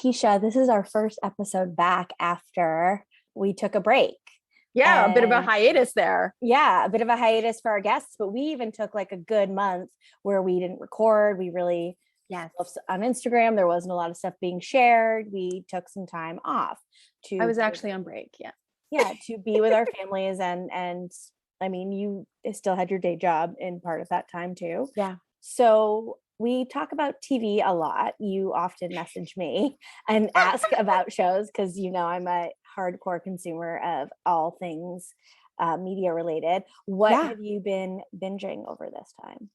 Tesha, this is our first episode back after we took a break. Yeah, a bit of a hiatus there. Yeah, a bit of a hiatus for our guests, but we even took like a good month where we didn't record. We really, on Instagram, there wasn't a lot of stuff being shared. We took some time off to. I was actually on break. Yeah, to be with our families and I mean, you still had your day job in part of that time too. Yeah. So we talk about TV a lot. You often message me and ask about shows because you know I'm a hardcore consumer of all things media related. What have you been binging over this time?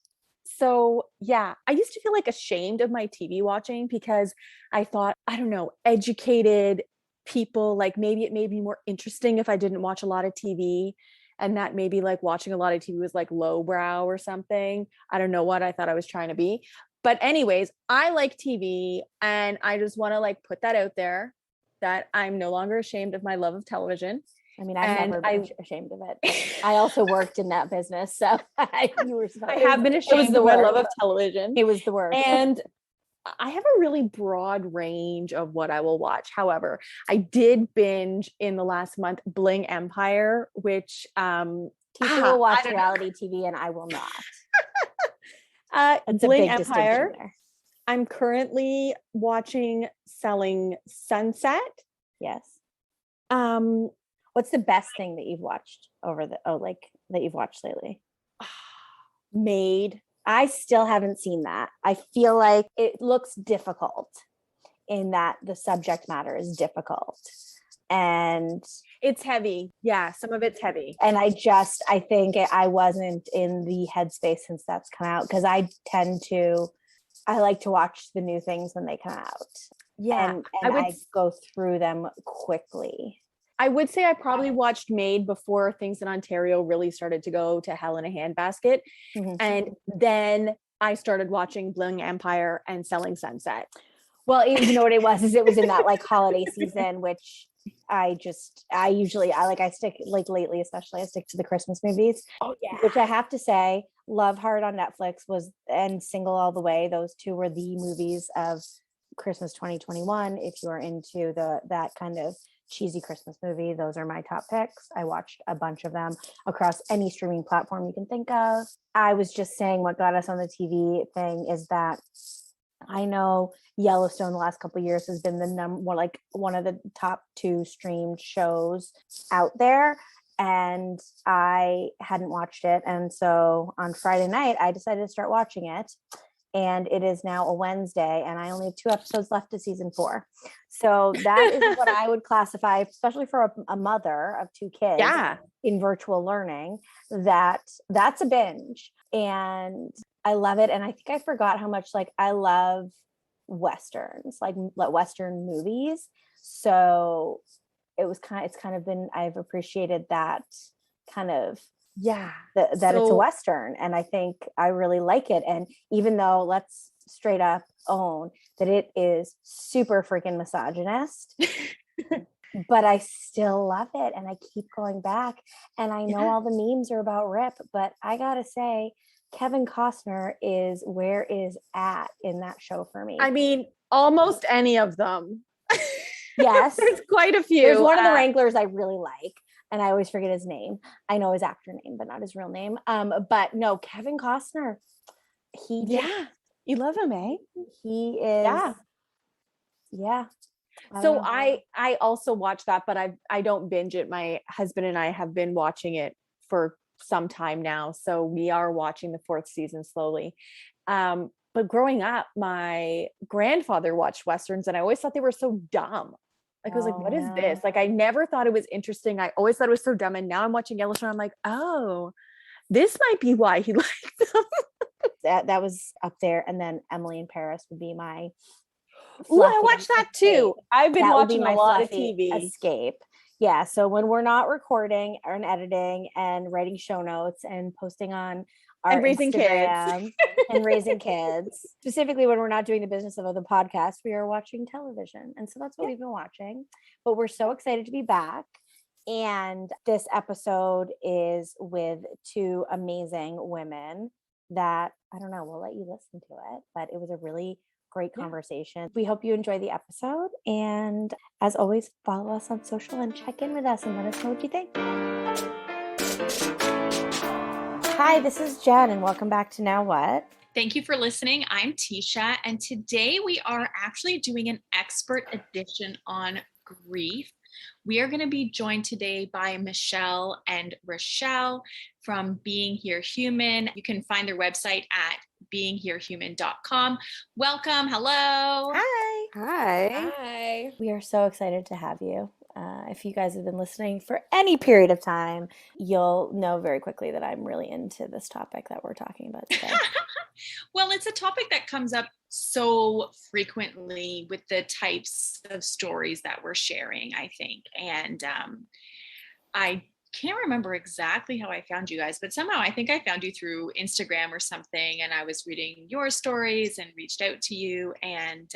So I used to feel like ashamed of my TV watching because I thought, I don't know, educated people, like maybe it made me more interesting if I didn't watch a lot of TV, and that maybe like watching a lot of TV was like lowbrow or something. I don't know what I thought I was trying to be. But anyways, I like TV, and I just want to like put that out there that I'm no longer ashamed of my love of television. I mean, I've never been ashamed of it. I also worked in that business, so I have been ashamed of my love of television. It was the worst. And I have a really broad range of what I will watch. However, I did binge in the last month Bling Empire, which Tisha will watch reality TV and I will not. Bling Empire. I'm currently watching Selling Sunset. Yes. What's the best thing that you've watched that you've watched lately? Made. I still haven't seen that. I feel like it looks difficult in that the subject matter is difficult and it's heavy. Yeah, some of it's heavy. And I think I wasn't in the headspace since that's come out because I like to watch the new things when they come out. Yeah. And I go through them quickly. I would say I probably watched Made before things in Ontario really started to go to hell in a handbasket. Mm-hmm. And then I started watching Bling Empire and Selling Sunset. Well, you know what it was, is it was in that like holiday season, which I stick like lately, especially I stick to the Christmas movies. Oh yeah. Which I have to say, Love Hard on Netflix and Single All the Way. Those two were the movies of Christmas 2021. If you're into that kind of cheesy Christmas movie, those are my top picks. I watched a bunch of them across any streaming platform you can think of. I was just saying what got us on the TV thing is that I know Yellowstone the last couple of years has been one of the top 2 streamed shows out there, and I hadn't watched it, and so on Friday night I decided to start watching it. And it is now a Wednesday, and I only have 2 episodes left of season 4. So that is what I would classify, especially for a mother of 2 kids in virtual learning, that's a binge. And I love it. And I think I forgot how much like I love Westerns, like Western movies. So it's kind of been, I've appreciated that kind of, that it's a Western, and I think I really like it. And even though, let's straight up own that it is super freaking misogynist, but I still love it, and I keep going back. And I know all the memes are about Rip, but I gotta say, Kevin Costner is where is at in that show for me. I mean, almost any of them. Yes, there's quite a few. There's one of the Wranglers I really like, and I always forget his name. I know his actor name, but not his real name. But no, Kevin Costner. You love him, eh? He is. Yeah. So I also watch that, but I don't binge it. My husband and I have been watching it for some time now, so we are watching the 4th season slowly. But growing up, my grandfather watched Westerns, and I always thought they were so dumb. Like, I was like, what is this? Like, I never thought it was interesting. I always thought it was so dumb. And now I'm watching Yellowstone. I'm like, oh, this might be why he liked them. That was up there. And then Emily in Paris would be my. Oh, I watched that too. I've been watching a lot of TV. Escape. Yeah. So when we're not recording and editing and writing show notes and posting on our raising Instagram kids and raising kids, specifically when we're not doing the business of the podcast, we are watching television. And so that's what we've been watching, but we're so excited to be back. And this episode is with 2 amazing women that, I don't know, we'll let you listen to it, but it was a really great conversation. We hope you enjoy the episode. And as always, follow us on social and check in with us and let us know what you think. Hi, this is Jen, and welcome back to Now What? Thank you for listening. I'm Tesha, and today we are actually doing an expert edition on grief. We are going to be joined today by Michelle and Rachelle from Being Here Human. You can find their website at beingherehuman.com. Welcome. Hello. Hi. Hi. Hi. We are so excited to have you. If you guys have been listening for any period of time, you'll know very quickly that I'm really into this topic that we're talking about today. Well, it's a topic that comes up so frequently with the types of stories that we're sharing, I think. And I can't remember exactly how I found you guys, but somehow I think I found you through Instagram or something. And I was reading your stories and reached out to you. And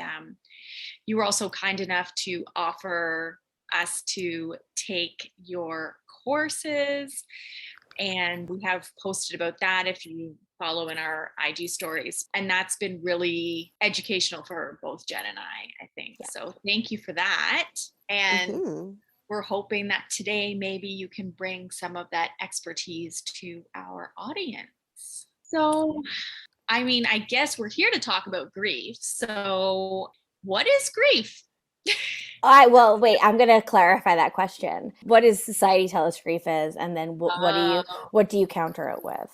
you were also kind enough to offer us to take your courses. And we have posted about that if you follow in our IG stories. And that's been really educational for both Jen and I think. Yeah. So thank you for that. And we're hoping that today maybe you can bring some of that expertise to our audience. So, I mean, I guess we're here to talk about grief. So what is grief? Wait, I'm going to clarify that question. What does society tell us grief is? And then what do you counter it with?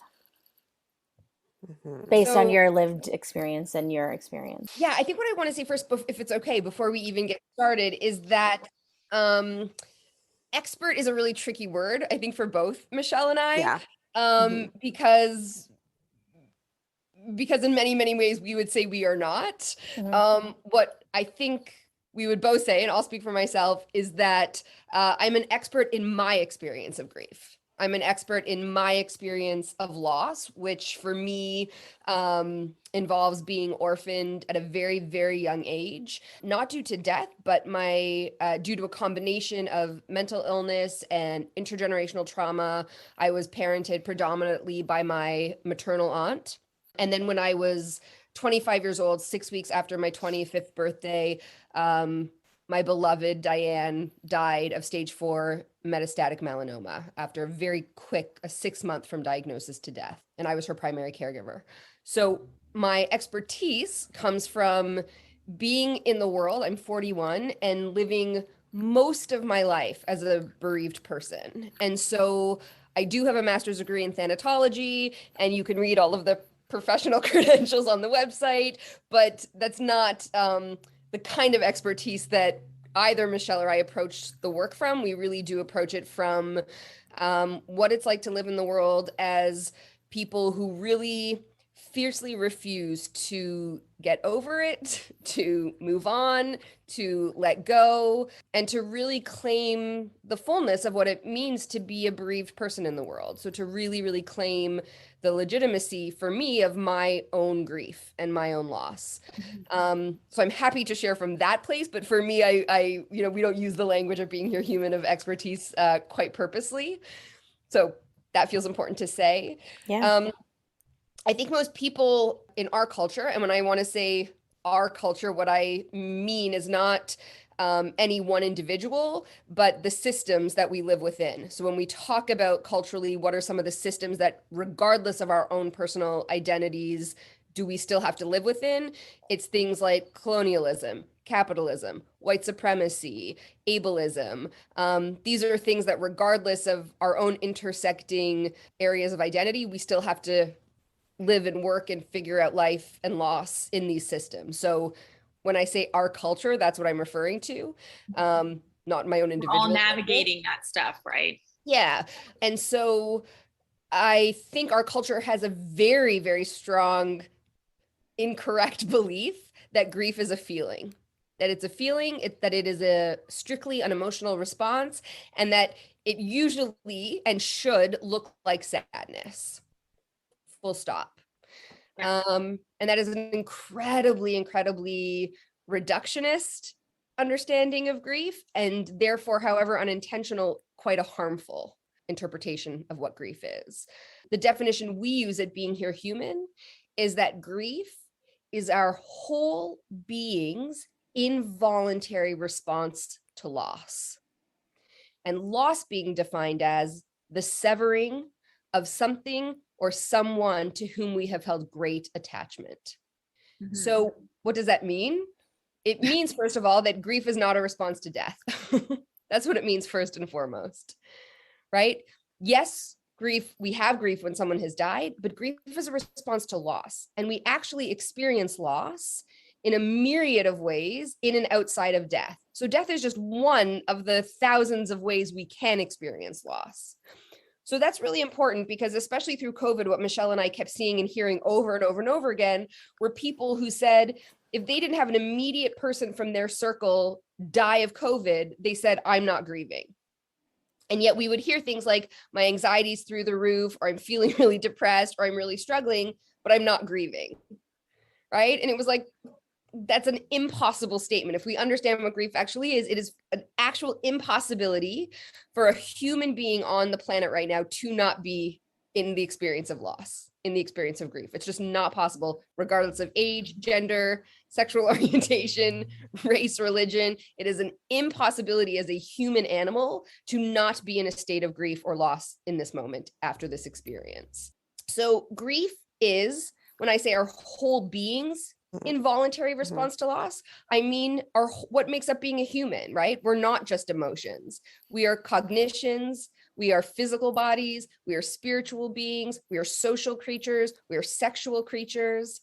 Based on your lived experience and your experience. Yeah, I think what I want to say first, if it's okay, before we even get started, is that expert is a really tricky word, I think, for both Michelle and I. Yeah. Because in many, many ways, we would say we are not. What I think we would both say, and I'll speak for myself, is that I'm an expert in my experience of grief. I'm an expert in my experience of loss, which for me involves being orphaned at a very, very young age, not due to death, but due to a combination of mental illness and intergenerational trauma. I was parented predominantly by my maternal aunt. And then when I was 25 years old, 6 weeks after my 25th birthday, my beloved Diane died of stage 4 metastatic melanoma after a very quick, a 6-month from diagnosis to death. And I was her primary caregiver. So my expertise comes from being in the world. I'm 41 and living most of my life as a bereaved person. And so I do have a master's degree in thanatology, and you can read all of the professional credentials on the website, but that's not the kind of expertise that either Michelle or I approach the work from. We really do approach it from what it's like to live in the world as people who really fiercely refuse to get over it, to move on, to let go, and to really claim the fullness of what it means to be a bereaved person in the world. So to really, really claim the legitimacy for me of my own grief and my own loss. So I'm happy to share from that place, but for me, I we don't use the language of Being Here Human of expertise quite purposely. So that feels important to say. Yeah. I think most people in our culture, and when I want to say our culture, what I mean is not any one individual, but the systems that we live within. So when we talk about culturally, what are some of the systems that, regardless of our own personal identities, do we still have to live within? It's things like colonialism, capitalism, white supremacy, ableism. These are things that, regardless of our own intersecting areas of identity, we still have to live and work and figure out life and loss in these systems. So when I say our culture, that's what I'm referring to, not my own individual. All navigating that stuff, right? Yeah. And so I think our culture has a very, very strong, incorrect belief that grief is a feeling, that it's a feeling, that it is a strictly an emotional response, and that it usually and should look like sadness. Full stop. And that is an incredibly, incredibly reductionist understanding of grief, and therefore, however unintentional, quite a harmful interpretation of what grief is. The definition we use at Being Here Human is that grief is our whole being's involuntary response to loss. And loss being defined as the severing of something or someone to whom we have held great attachment. Mhm. So what does that mean? It means, first of all, that grief is not a response to death. That's what it means first and foremost, right? Yes, grief, we have grief when someone has died, but grief is a response to loss. And we actually experience loss in a myriad of ways in and outside of death. So death is just one of the thousands of ways we can experience loss. So that's really important because especially through COVID, what Michelle and I kept seeing and hearing over and over and over again were people who said, if they didn't have an immediate person from their circle die of COVID, they said, I'm not grieving. And yet we would hear things like, my anxiety's through the roof, or I'm feeling really depressed, or I'm really struggling, but I'm not grieving, right? And it was like, that's an impossible statement. If we understand what grief actually is, it is an actual impossibility for a human being on the planet right now to not be in the experience of loss, in the experience of grief. It's just not possible, regardless of age, gender, sexual orientation, race, religion. It is an impossibility as a human animal to not be in a state of grief or loss in this moment after this experience. So grief is, when I say our whole being's involuntary response to loss, I mean what makes up being a human, right? We're not just emotions. We are cognitions, we are physical bodies, we are spiritual beings, we are social creatures, we are sexual creatures.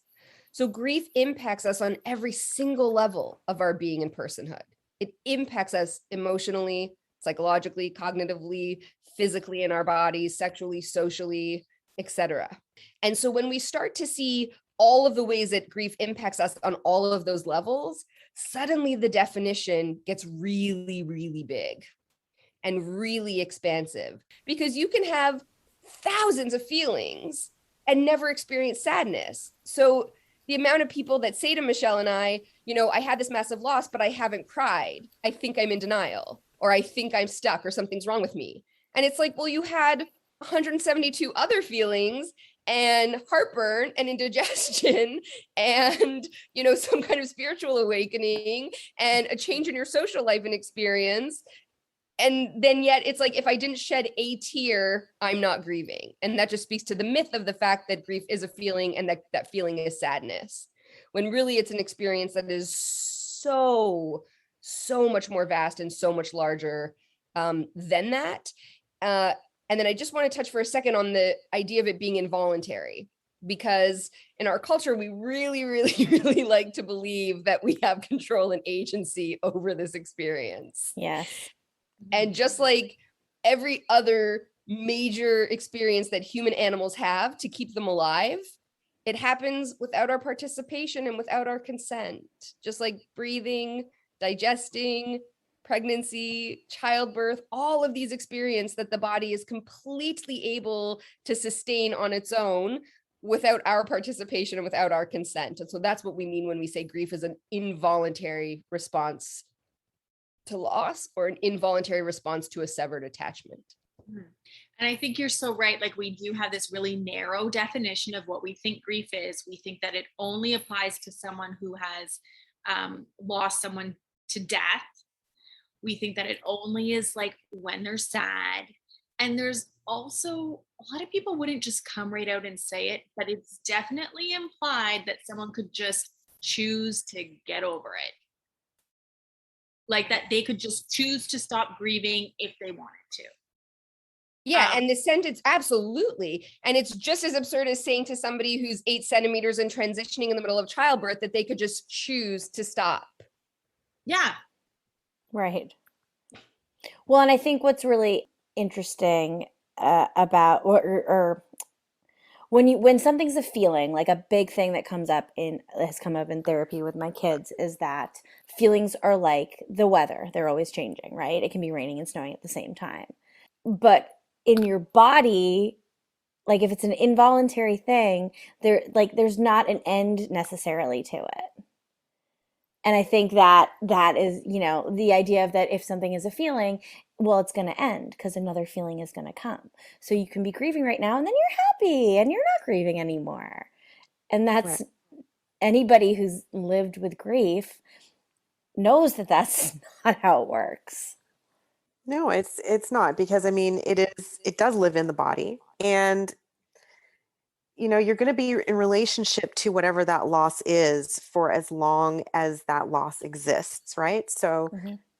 So grief impacts us on every single level of our being and personhood. It impacts us emotionally, psychologically, cognitively, physically in our bodies, sexually, socially, etc. And so when we start to see all of the ways that grief impacts us on all of those levels, suddenly the definition gets really, really big and really expansive, because you can have thousands of feelings and never experience sadness. So the amount of people that say to Michelle and I, I had this massive loss, but I haven't cried. I think I'm in denial, or I think I'm stuck, or something's wrong with me. And it's like, well, you had 172 other feelings and heartburn and indigestion and, some kind of spiritual awakening and a change in your social life and experience. And then yet it's like, if I didn't shed a tear, I'm not grieving. And that just speaks to the myth of the fact that grief is a feeling and that feeling is sadness, when really it's an experience that is so much more vast and so much larger than that. And then I just want to touch for a second on the idea of it being involuntary, because in our culture, we really, really, really like to believe that we have control and agency over this experience. Yes. And just like every other major experience that human animals have to keep them alive, it happens without our participation and without our consent, just like breathing, digesting, pregnancy, childbirth, all of these experiences that the body is completely able to sustain on its own without our participation and without our consent. And so that's what we mean when we say grief is an involuntary response to loss, or an involuntary response to a severed attachment. And I think you're so right. Like, we do have this really narrow definition of what we think grief is. We think that it only applies to someone who has lost someone to death. We think that it only is like when they're sad. And there's also a lot of people wouldn't just come right out and say it, but it's definitely implied that someone could just choose to get over it. Like that they could just choose to stop grieving if they wanted to. Yeah, and the sentence, absolutely. And it's just as absurd as saying to somebody who's 8 centimeters and transitioning in the middle of childbirth that they could just choose to stop. Yeah. Right. Well, and I think what's really interesting about or when something's a feeling, like a big thing that has come up in therapy with my kids, is that feelings are like the weather. They're always changing, right? It can be raining and snowing at the same time. But in your body, like if it's an involuntary thing, there's not an end necessarily to it. And I think that is, the idea of that if something is a feeling, well, it's going to end because another feeling is going to come. So you can be grieving right now and then you're happy and you're not grieving anymore. And that's anybody who's lived with grief knows that that's not how it works. No, it's not, because I mean, it does live in the body, and you're going to be in relationship to whatever that loss is for as long as that loss exists, right? So,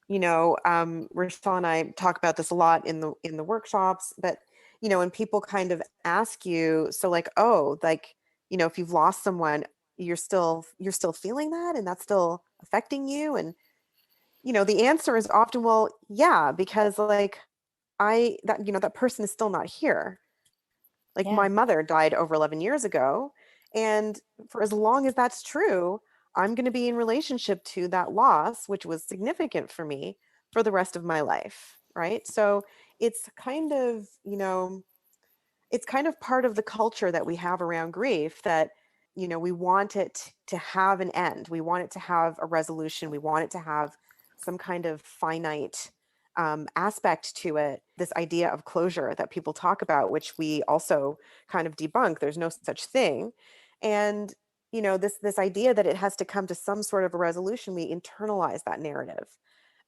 Rachelle and I talk about this a lot in the workshops, but when people kind of ask you, so like, oh, like, if you've lost someone, you're still feeling that, and that's still affecting you, and the answer is often, well, yeah, because like that person is still not here. Like Yeah. my mother died over 11 years ago, and for as long as that's true, I'm going to be in relationship to that loss, which was significant for me, for the rest of my life, right? So it's kind of, it's kind of part of the culture that we have around grief, that we want it to have an end. We want it to have a resolution. We want it to have some kind of finite aspect to it. This idea of closure that people talk about, which we also kind of debunk. There's no such thing. And this idea that it has to come to some sort of a resolution, we internalize that narrative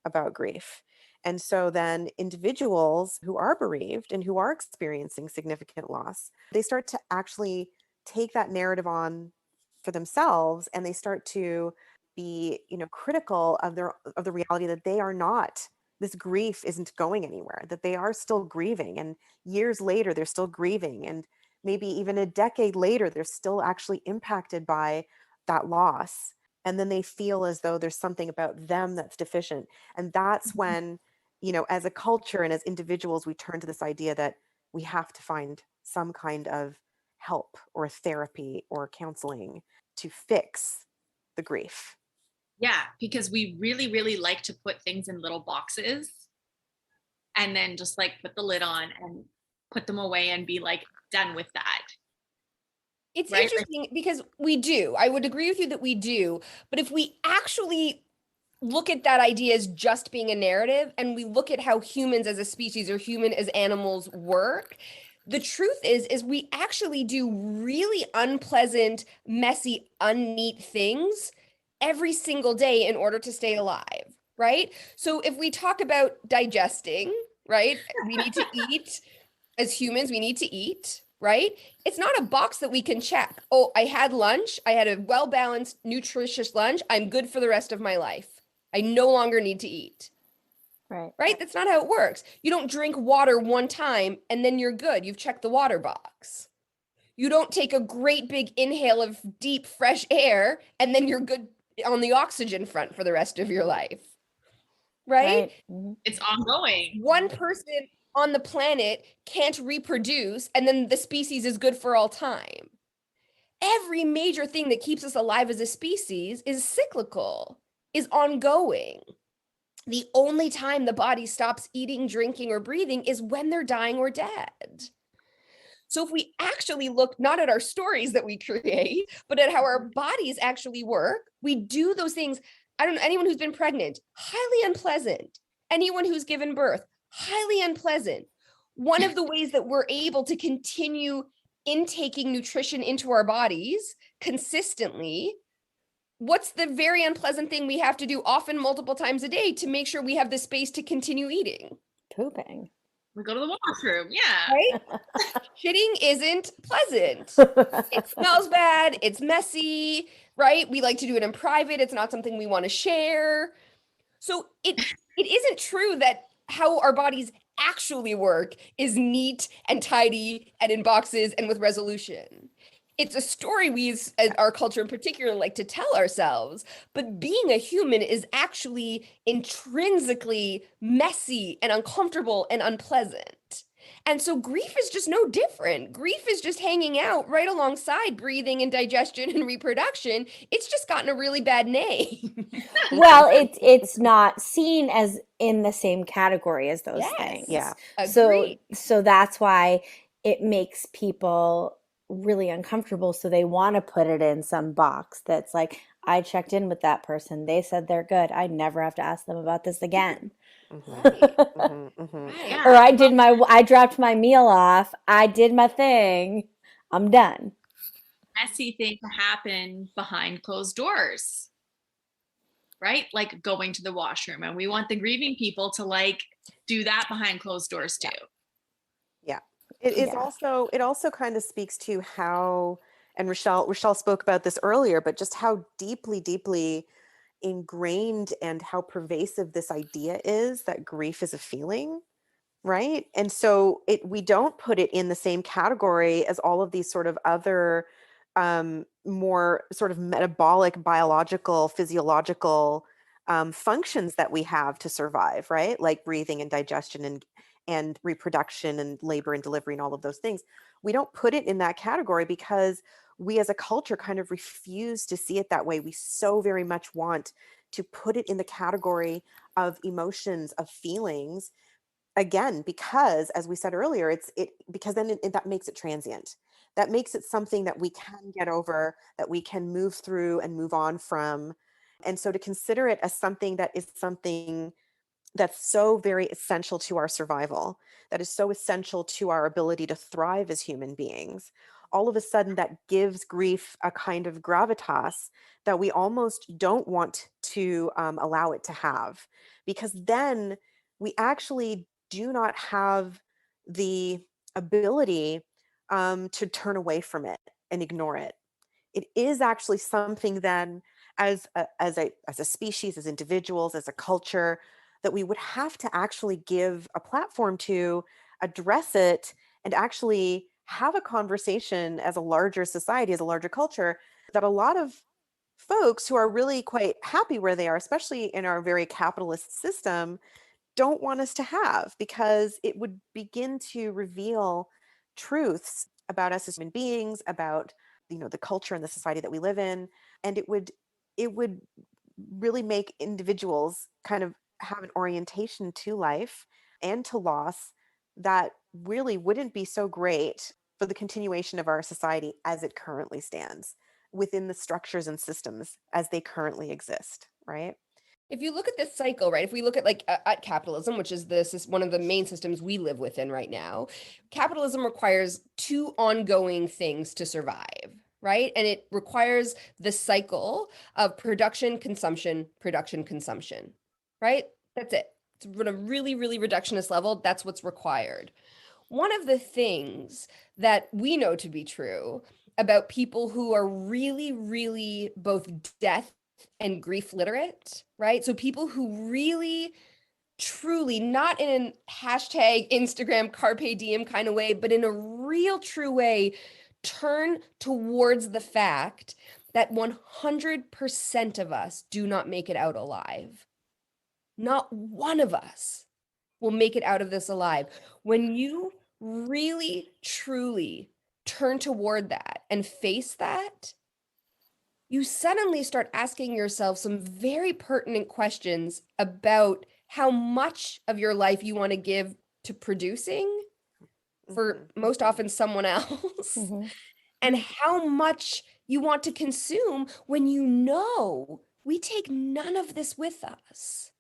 about grief. And so then individuals who are bereaved and who are experiencing significant loss, they start to actually take that narrative on for themselves, and they start to be, critical of the reality that they are not, this grief isn't going anywhere, that they are still grieving, and years later they're still grieving, and maybe even a decade later they're still actually impacted by that loss. And then they feel as though there's something about them that's deficient. And that's when, as a culture and as individuals, we turn to this idea that we have to find some kind of help or therapy or counseling to fix the grief. Yeah, because we really, really like to put things in little boxes and then just like put the lid on and put them away and be like done with that. It's right? interesting because we do. I would agree with you that we do. But if we actually look at that idea as just being a narrative, and we look at how humans as a species or human as animals work, the truth is we actually do really unpleasant, messy, unneat things every single day in order to stay alive, right? So if we talk about digesting, right? We need to eat. As humans, we need to eat, right? It's not a box that we can check. Oh, I had lunch. I had a well-balanced, nutritious lunch. I'm good for the rest of my life. I no longer need to eat. Right? That's not how it works. You don't drink water one time and then you're good. You've checked the water box. You don't take a great big inhale of deep, fresh air and then you're good on the oxygen front for the rest of your life. Right? It's ongoing. One person on the planet can't reproduce and then the species is good for all time. Every major thing that keeps us alive as a species is cyclical, is ongoing. The only time the body stops eating, drinking, or breathing is when they're dying or dead. So if we actually look not at our stories that we create, but at how our bodies actually work, we do those things. I don't know, anyone who's been pregnant, highly unpleasant. Anyone who's given birth, highly unpleasant. One of the ways that we're able to continue intaking nutrition into our bodies consistently, what's the very unpleasant thing we have to do often multiple times a day to make sure we have the space to continue eating? Pooping. We go to the washroom. Yeah. Right? Shitting isn't pleasant. It smells bad. It's messy, right? We like to do it in private. It's not something we want to share. So it isn't true that how our bodies actually work is neat and tidy and in boxes and with resolution. It's a story we as our culture in particular like to tell ourselves, but being a human is actually intrinsically messy and uncomfortable and unpleasant. And so grief is just no different. Grief is just hanging out right alongside breathing and digestion and reproduction. It's just gotten a really bad name. Well, it's not seen as in the same category as those things. Yeah. Agreed. So that's why it makes people really uncomfortable. So they want to put it in some box that's like, I checked in with that person. They said they're good. I never have to ask them about this again. Yeah. Or I dropped my meal off. I did my thing. I'm done. messy thing to happen behind closed doors, right? Like going to the washroom. And we want the grieving people to like do that behind closed doors too. Yeah. It is Yeah. also, it also kind of speaks to how, and Rachelle spoke about this earlier, but just how deeply ingrained and how pervasive this idea is that grief is a feeling, right? And so we don't put it in the same category as all of these sort of other more sort of metabolic, biological, physiological functions that we have to survive, right? Like breathing and digestion and reproduction and labor and delivery and all of those things. We don't put it in that category because we as a culture kind of refuse to see it that way. We so very much want to put it in the category of emotions, of feelings, again, because as we said earlier, because then that makes it transient. That makes it something that we can get over, that we can move through and move on from. And so to consider it as something that is something that's so very essential to our survival, that is so essential to our ability to thrive as human beings, all of a sudden that gives grief a kind of gravitas that we almost don't want to allow it to have, because then we actually do not have the ability to turn away from it and ignore it. It is actually something then, as a species, as individuals, as a culture, that we would have to actually give a platform to address it and actually have a conversation as a larger society, as a larger culture, that a lot of folks who are really quite happy where they are, especially in our very capitalist system, don't want us to have, because it would begin to reveal truths about us as human beings, about the culture and the society that we live in, and it would really make individuals kind of have an orientation to life and to loss that really wouldn't be so great for the continuation of our society as it currently stands, within the structures and systems as they currently exist, right? If you look at this cycle, right, if we look at like at capitalism, which is one of the main systems we live within right now, capitalism requires two ongoing things to survive, right? And it requires the cycle of production, consumption, right? That's it. It's at a really, really reductionist level. That's what's required. One of the things that we know to be true about people who are really, really both death and grief literate, right? So people who really, truly, not in a hashtag Instagram carpe diem kind of way, but in a real true way, turn towards the fact that 100% of us do not make it out alive. Not one of us will make it out of this alive. When you really, truly turn toward that and face that, you suddenly start asking yourself some very pertinent questions about how much of your life you want to give to producing for most often someone else, and how much you want to consume when you know we take none of this with us.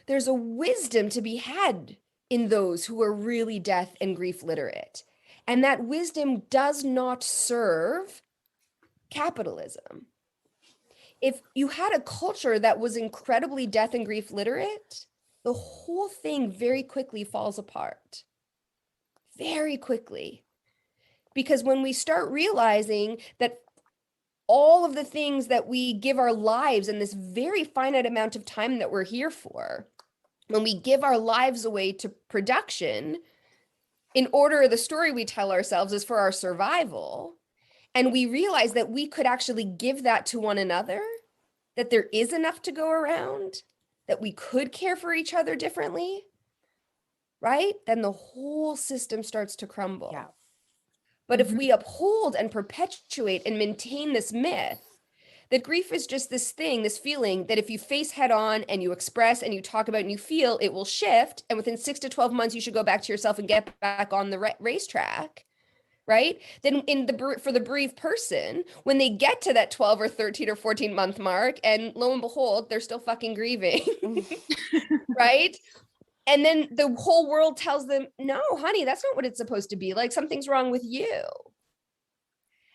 There's a wisdom to be had in those who are really death and grief literate. And that wisdom does not serve capitalism. If you had a culture that was incredibly death and grief literate, the whole thing very quickly falls apart. Very quickly. Because when we start realizing that all of the things that we give our lives in this very finite amount of time that we're here for, when we give our lives away to production, in order, the story we tell ourselves is for our survival, and we realize that we could actually give that to one another, that there is enough to go around, that we could care for each other differently, right? Then the whole system starts to crumble. Yeah. But if we uphold and perpetuate and maintain this myth that grief is just this thing, this feeling that if you face head on and you express and you talk about and you feel, it will shift. And within 6 to 12 months, you should go back to yourself and get back on the racetrack, right? Then for the bereaved person, when they get to that 12 or 13 or 14 month mark, and lo and behold, they're still fucking grieving, right? And then the whole world tells them, no, honey, that's not what it's supposed to be like. Something's wrong with you.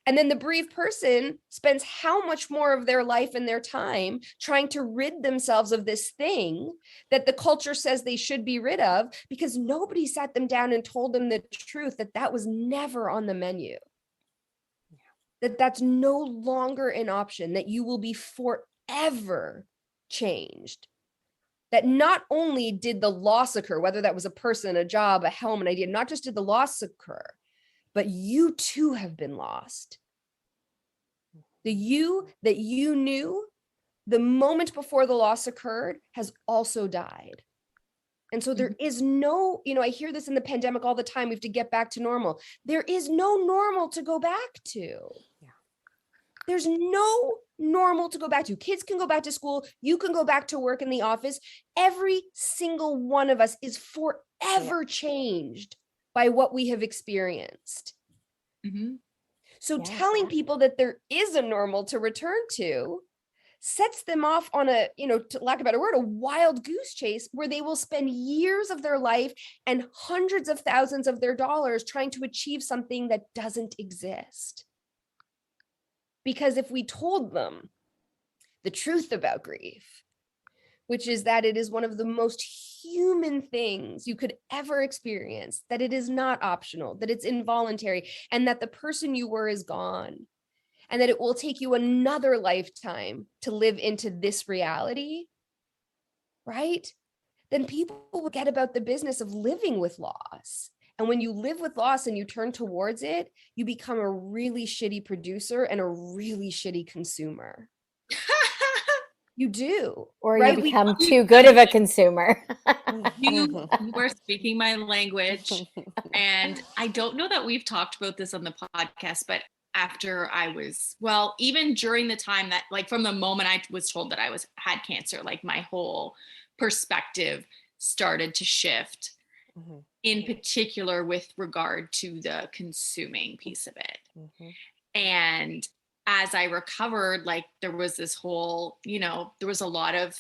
And then the bereaved person spends how much more of their life and their time trying to rid themselves of this thing that the culture says they should be rid of, because nobody sat them down and told them the truth that that was never on the menu. That that's no longer an option, that you will be forever changed. That not only did the loss occur, whether that was a person, a job, a home, an idea, not just did the loss occur, but you too have been lost. The you that you knew the moment before the loss occurred has also died. And so there is no, I hear this in the pandemic all the time, we have to get back to normal. There is no normal to go back to. Yeah. There's no normal to go back to. Kids can go back to school. You can go back to work in the office. Every single one of us is forever changed by what we have experienced. Mm-hmm. So telling people that there is a normal to return to sets them off on a, to lack of a better word, a wild goose chase where they will spend years of their life and hundreds of thousands of their dollars trying to achieve something that doesn't exist. Because if we told them the truth about grief, which is that it is one of the most human things you could ever experience, that it is not optional, that it's involuntary, and that the person you were is gone, and that it will take you another lifetime to live into this reality, right? Then people will get about the business of living with loss. And when you live with loss and you turn towards it, you become a really shitty producer and a really shitty consumer. You do. Or right? you become too good of a consumer. You are speaking my language. And I don't know that we've talked about this on the podcast, but after even during the time that, like, from the moment I was told that I had cancer, like, my whole perspective started to shift, in particular with regard to the consuming piece of it. And as I recovered, like, there was this whole, there was a lot of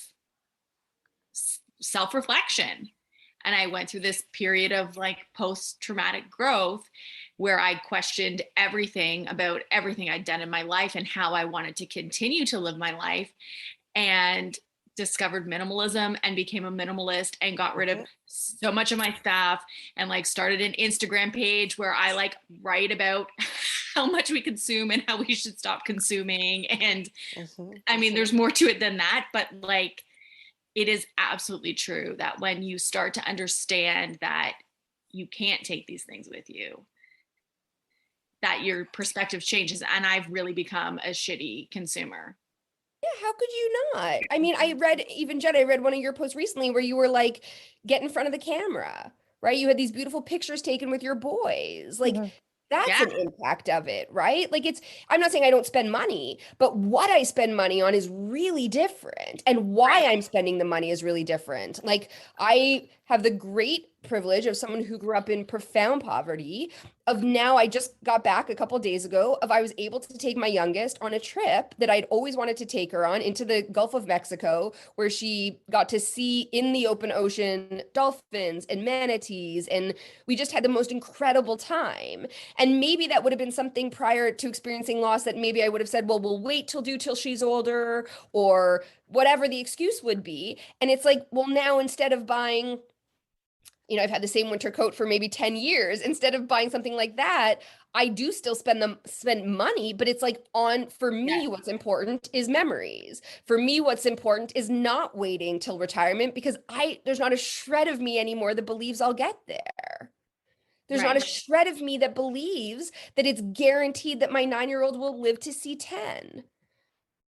self-reflection. And I went through this period of, like, post-traumatic growth where I questioned everything about everything I'd done in my life and how I wanted to continue to live my life, and discovered minimalism and became a minimalist and got rid of so much of my stuff, and, like, started an Instagram page where I, like, write about how much we consume and how we should stop consuming. And I mean, there's more to it than that, but, like, it is absolutely true that when you start to understand that you can't take these things with you, that your perspective changes. And I've really become a shitty consumer. Yeah, how could you not? I mean, I read one of your posts recently where you were like, get in front of the camera, right? You had these beautiful pictures taken with your boys. Like, that's an impact of it, right? Like, I'm not saying I don't spend money, but what I spend money on is really different. And why I'm spending the money is really different. Like, I have the great privilege of someone who grew up in profound poverty, I just got back a couple of days ago, I was able to take my youngest on a trip that I'd always wanted to take her on, into the Gulf of Mexico, where she got to see in the open ocean dolphins and manatees. And we just had the most incredible time. And maybe that would have been something prior to experiencing loss that maybe I would have said, well, we'll wait till she's older, or whatever the excuse would be. And it's like, well, now instead of buying, I've had the same winter coat for maybe 10 years. Instead of buying something like that, I do still spend money, but it's like, for me, what's important is memories. For me, what's important is not waiting till retirement, because there's not a shred of me anymore that believes I'll get there. There's not a shred of me that believes that it's guaranteed that my 9-year-old will live to see 10.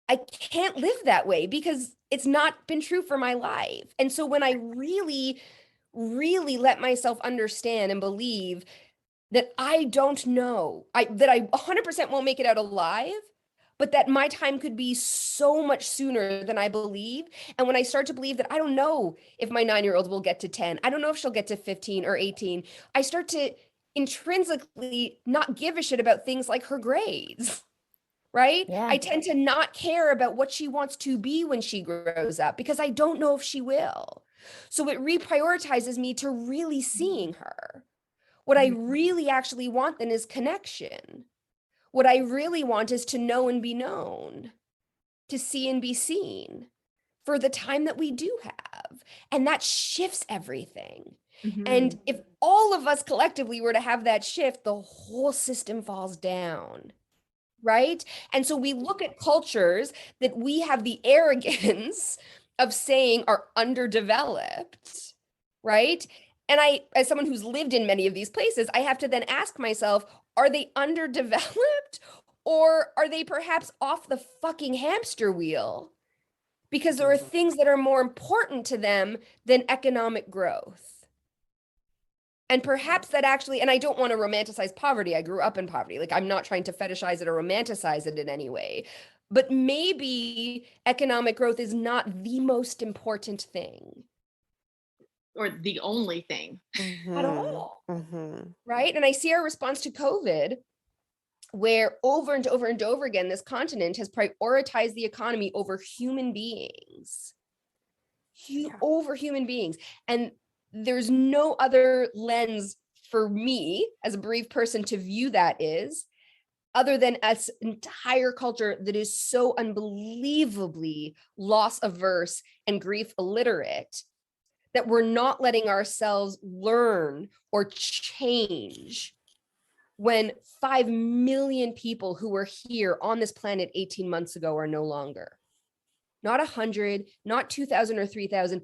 I can't live that way because it's not been true for my life. And so when I really let myself understand and believe that I don't know, that I 100% won't make it out alive, but that my time could be so much sooner than I believe. And when I start to believe that I don't know if my 9-year-old will get to 10, I don't know if she'll get to 15 or 18, I start to intrinsically not give a shit about things like her grades. Right? Yeah. I tend to not care about what she wants to be when she grows up, because I don't know if she will. So it reprioritizes me to really seeing her. What I really actually want then is connection. What I really want is to know and be known, to see and be seen for the time that we do have. And that shifts everything. And if all of us collectively were to have that shift, the whole system falls down. Right? And so we look at cultures that we have the arrogance of saying are underdeveloped, right? And I, as someone who's lived in many of these places, I have to then ask myself, are they underdeveloped, or are they perhaps off the fucking hamster wheel? Because there are things that are more important to them than economic growth. And perhaps that actually, and I don't want to romanticize poverty. I grew up in poverty. Like, I'm not trying to fetishize it or romanticize it in any way. But maybe economic growth is not the most important thing. Or the only thing At all. Right? And I see our response to COVID, where over and over and over again, this continent has prioritized the economy over human beings. Over human beings. And there's no other lens for me as a bereaved person to view that is, other than as an entire culture that is so unbelievably loss averse and grief illiterate, that we're not letting ourselves learn or change when 5 million people who were here on this planet 18 months ago are no longer. Not 100, not 2,000 or 3,000,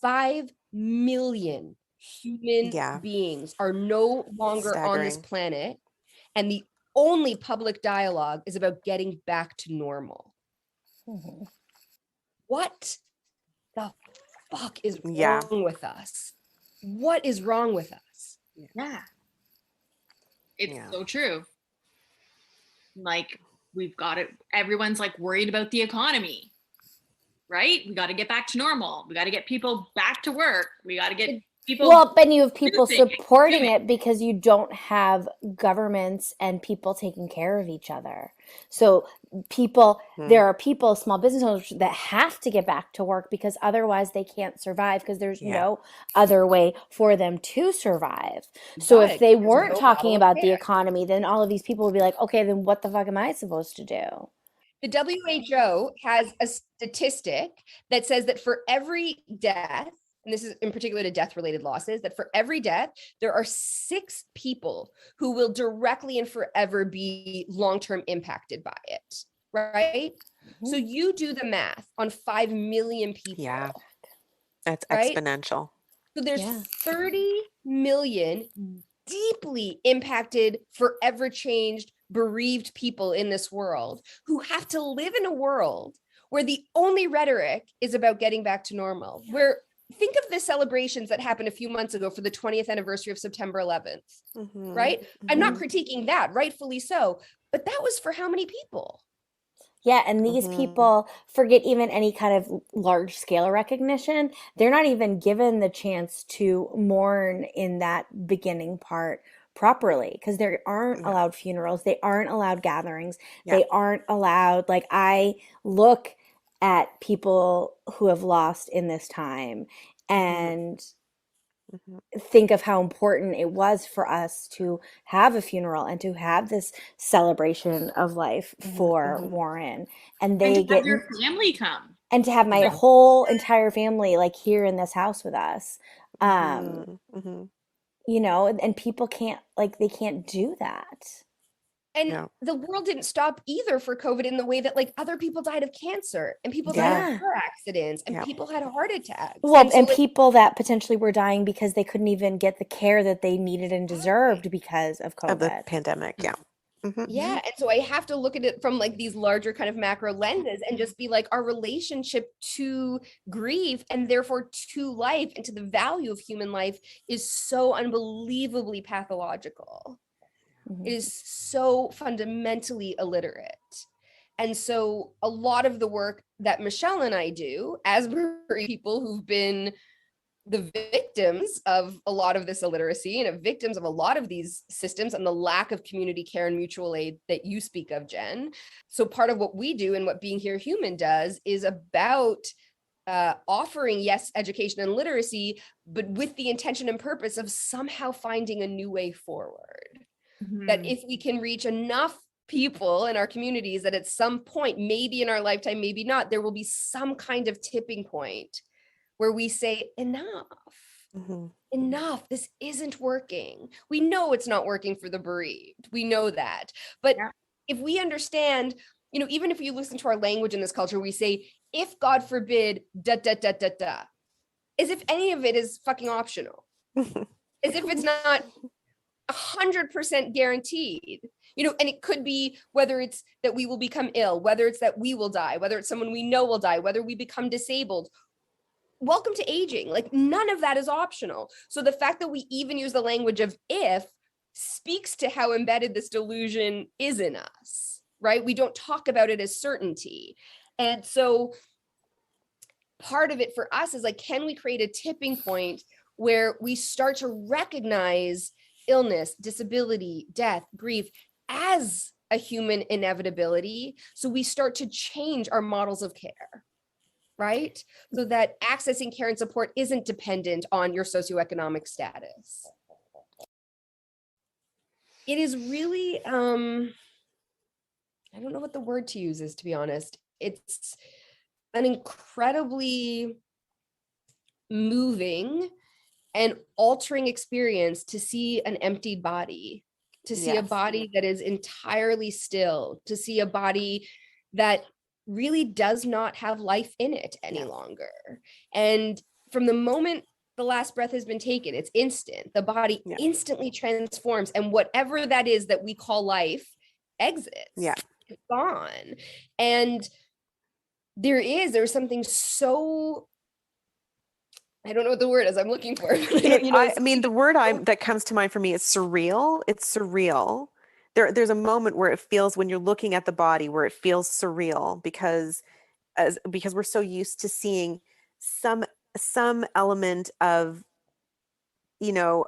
5 million human beings are no longer on this planet. And the only public dialogue is about getting back to normal. What the fuck is wrong with us? What is wrong with us? Yeah. It's so true. Like, we've got it. Everyone's like worried about the economy, right? We got to get back to normal. We got to get people back to work. We got to get people. Well, but you have people supporting it because you don't have governments and people taking care of each other. So people, there are people, small business owners that have to get back to work because otherwise they can't survive, because there's no other way for them to survive. So if they weren't talking about the economy, then all of these people would be like, okay, then what the fuck am I supposed to do? The WHO has a statistic that says that for every death, and this is in particular to death-related losses, that for every death, there are 6 people who will directly and forever be long-term impacted by it, right? So you do the math on 5 million people. Yeah, that's exponential. So there's 30 million deeply impacted, forever changed, bereaved people in this world who have to live in a world where the only rhetoric is about getting back to normal, where think of the celebrations that happened a few months ago for the 20th anniversary of September 11th, right? I'm not critiquing that, rightfully so, but that was for how many people? Yeah, and these people forget even any kind of large scale recognition. They're not even given the chance to mourn in that beginning part properly, because there aren't allowed funerals. They aren't allowed gatherings. They aren't allowed, like, I look at people who have lost in this time and think of how important it was for us to have a funeral and to have this celebration of life for Warren. And they and to have your family come. And to have my whole entire family like here in this house with us. You know, and people can't, like, they can't do that. And the world didn't stop either for COVID in the way that, like, other people died of cancer and people died of car accidents and people had heart attacks. Well, and people that potentially were dying because they couldn't even get the care that they needed and deserved because of COVID. Of the pandemic, Yeah. And so I have to look at it from like these larger kind of macro lenses and just be like, our relationship to grief and therefore to life and to the value of human life is so unbelievably pathological. It is so fundamentally illiterate. And so a lot of the work that Michelle and I do as people who've been the victims of a lot of this illiteracy and victims of a lot of these systems and the lack of community care and mutual aid that you speak of, Jen. So part of what we do and what Being Here Human does is about offering, yes, education and literacy, but with the intention and purpose of somehow finding a new way forward. That if we can reach enough people in our communities that at some point, maybe in our lifetime, maybe not, there will be some kind of tipping point where we say, enough. Enough, this isn't working. We know it's not working for the bereaved. We know that. But if we understand, you know, even if you listen to our language in this culture, we say, if God forbid, da, da, da, da, da, as if any of it is fucking optional, as if it's not 100% guaranteed, you know, and it could be whether it's that we will become ill, whether it's that we will die, whether it's someone we know will die, whether we become disabled. Welcome to aging. Like, none of that is optional. So the fact that we even use the language of if speaks to how embedded this delusion is in us, right? We don't talk about it as certainty. And so part of it for us is like, can we create a tipping point where we start to recognize illness, disability, death, grief as a human inevitability? So we start to change our models of care, right? So that accessing care and support isn't dependent on your socioeconomic status. It is really, I don't know what the word to use is, to be honest. It's an incredibly moving and altering experience to see an emptied body, to see a body that is entirely still, to see a body that really does not have life in it any longer. And from the moment the last breath has been taken, it's instant. The body instantly transforms, and whatever that is that we call life exits. It's gone. And there's something so, I don't know what the word is I'm looking for. You know, I mean, the word that comes to mind for me is surreal. It's surreal. There's a moment where it feels, when you're looking at the body, where it feels surreal because we're so used to seeing some element of, you know,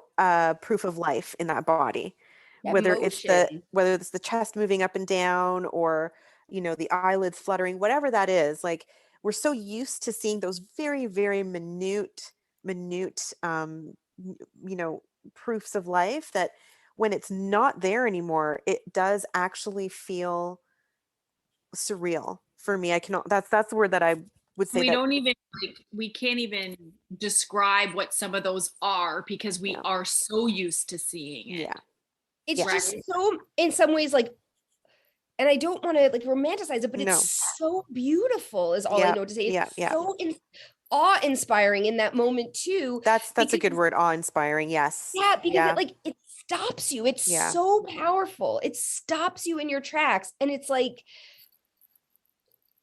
proof of life in that body, whether it's the chest moving up and down, or, you know, the eyelids fluttering, whatever that is. Like, we're so used to seeing those very, very minute, you know, proofs of life, that when it's not there anymore, it does actually feel surreal for me. That's the word that I would say. We can't even describe what some of those are, because we are so used to seeing it. It's just so, in some ways, like, and I don't want to like romanticize it, but it's so beautiful is all I know to say. It's so awe-inspiring in that moment too. That's a good word, awe-inspiring. Yes. Yeah, because it stops you. It's so powerful. It stops you in your tracks. And it's like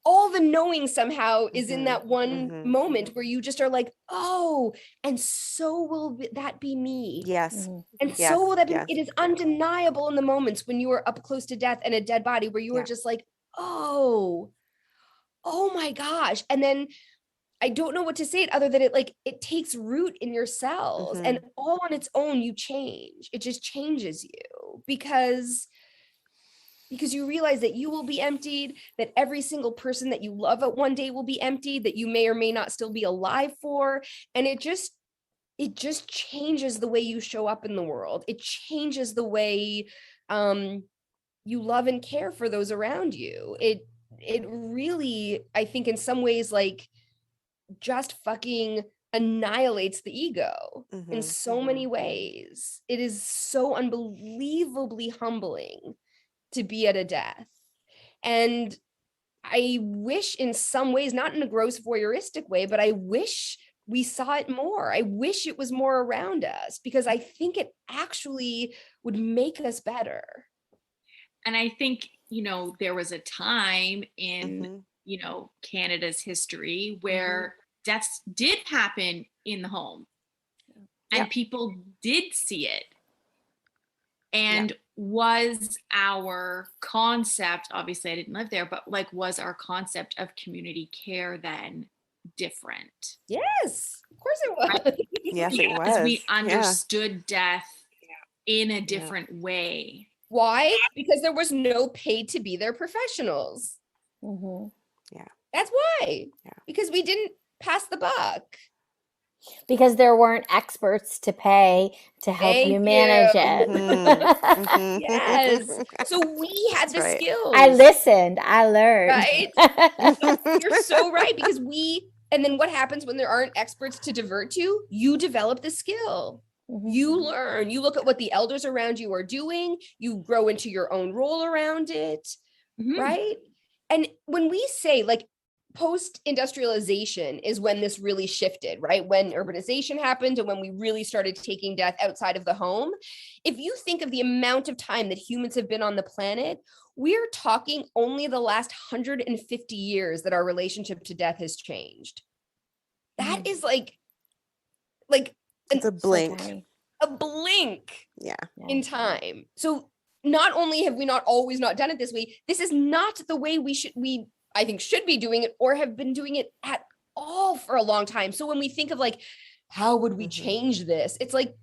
all the knowing somehow is in that one moment where you just are like, oh, and so will that be me. Yes. And so will that be. It is undeniable in the moments when you are up close to death and a dead body, where you are just like, oh my gosh. And then I don't know what to say other than it takes root in your cells, and all on its own, you change. It just changes you because you realize that you will be emptied, that every single person that you love at one day will be emptied, that you may or may not still be alive for. And it just changes the way you show up in the world. It changes the way you love and care for those around you. It really, I think in some ways, like, just fucking annihilates the ego in so many ways. It is so unbelievably humbling to be at a death. And I wish in some ways, not in a gross voyeuristic way, but I wish we saw it more. I wish it was more around us, because I think it actually would make us better. And I think, you know, there was a time in, you know, Canada's history where deaths did happen in the home, and people did see it. And was our concept, obviously I didn't live there, but like, was our concept of community care then different? Yes, of course it was. Right? Yes, it was. Because we understood death in a different way. Why? Because there was no paid to be there professionals. Yeah. That's why. Yeah. Because we didn't pass the buck. Because there weren't experts to pay to help Thank you manage you. it. Yes. So we had That's the right. skills. I listened. I learned. Right? You're so right, because and then what happens when there aren't experts to divert to? You develop the skill. Mhm. You learn. You look at what the elders around you are doing. You grow into your own role around it. Mhm. Right? And when we say, like, post-industrialization is when this really shifted, right? When urbanization happened and when we really started taking death outside of the home. If you think of the amount of time that humans have been on the planet, we're talking only the last 150 years that our relationship to death has changed. That is like It's a So blink. tiny. a blink Yeah. in Yeah. time. So not only have we not always not done it this way, this is not the way I think should be doing it, or have been doing it at all for a long time. So when we think of, like, how would we change this? It's like,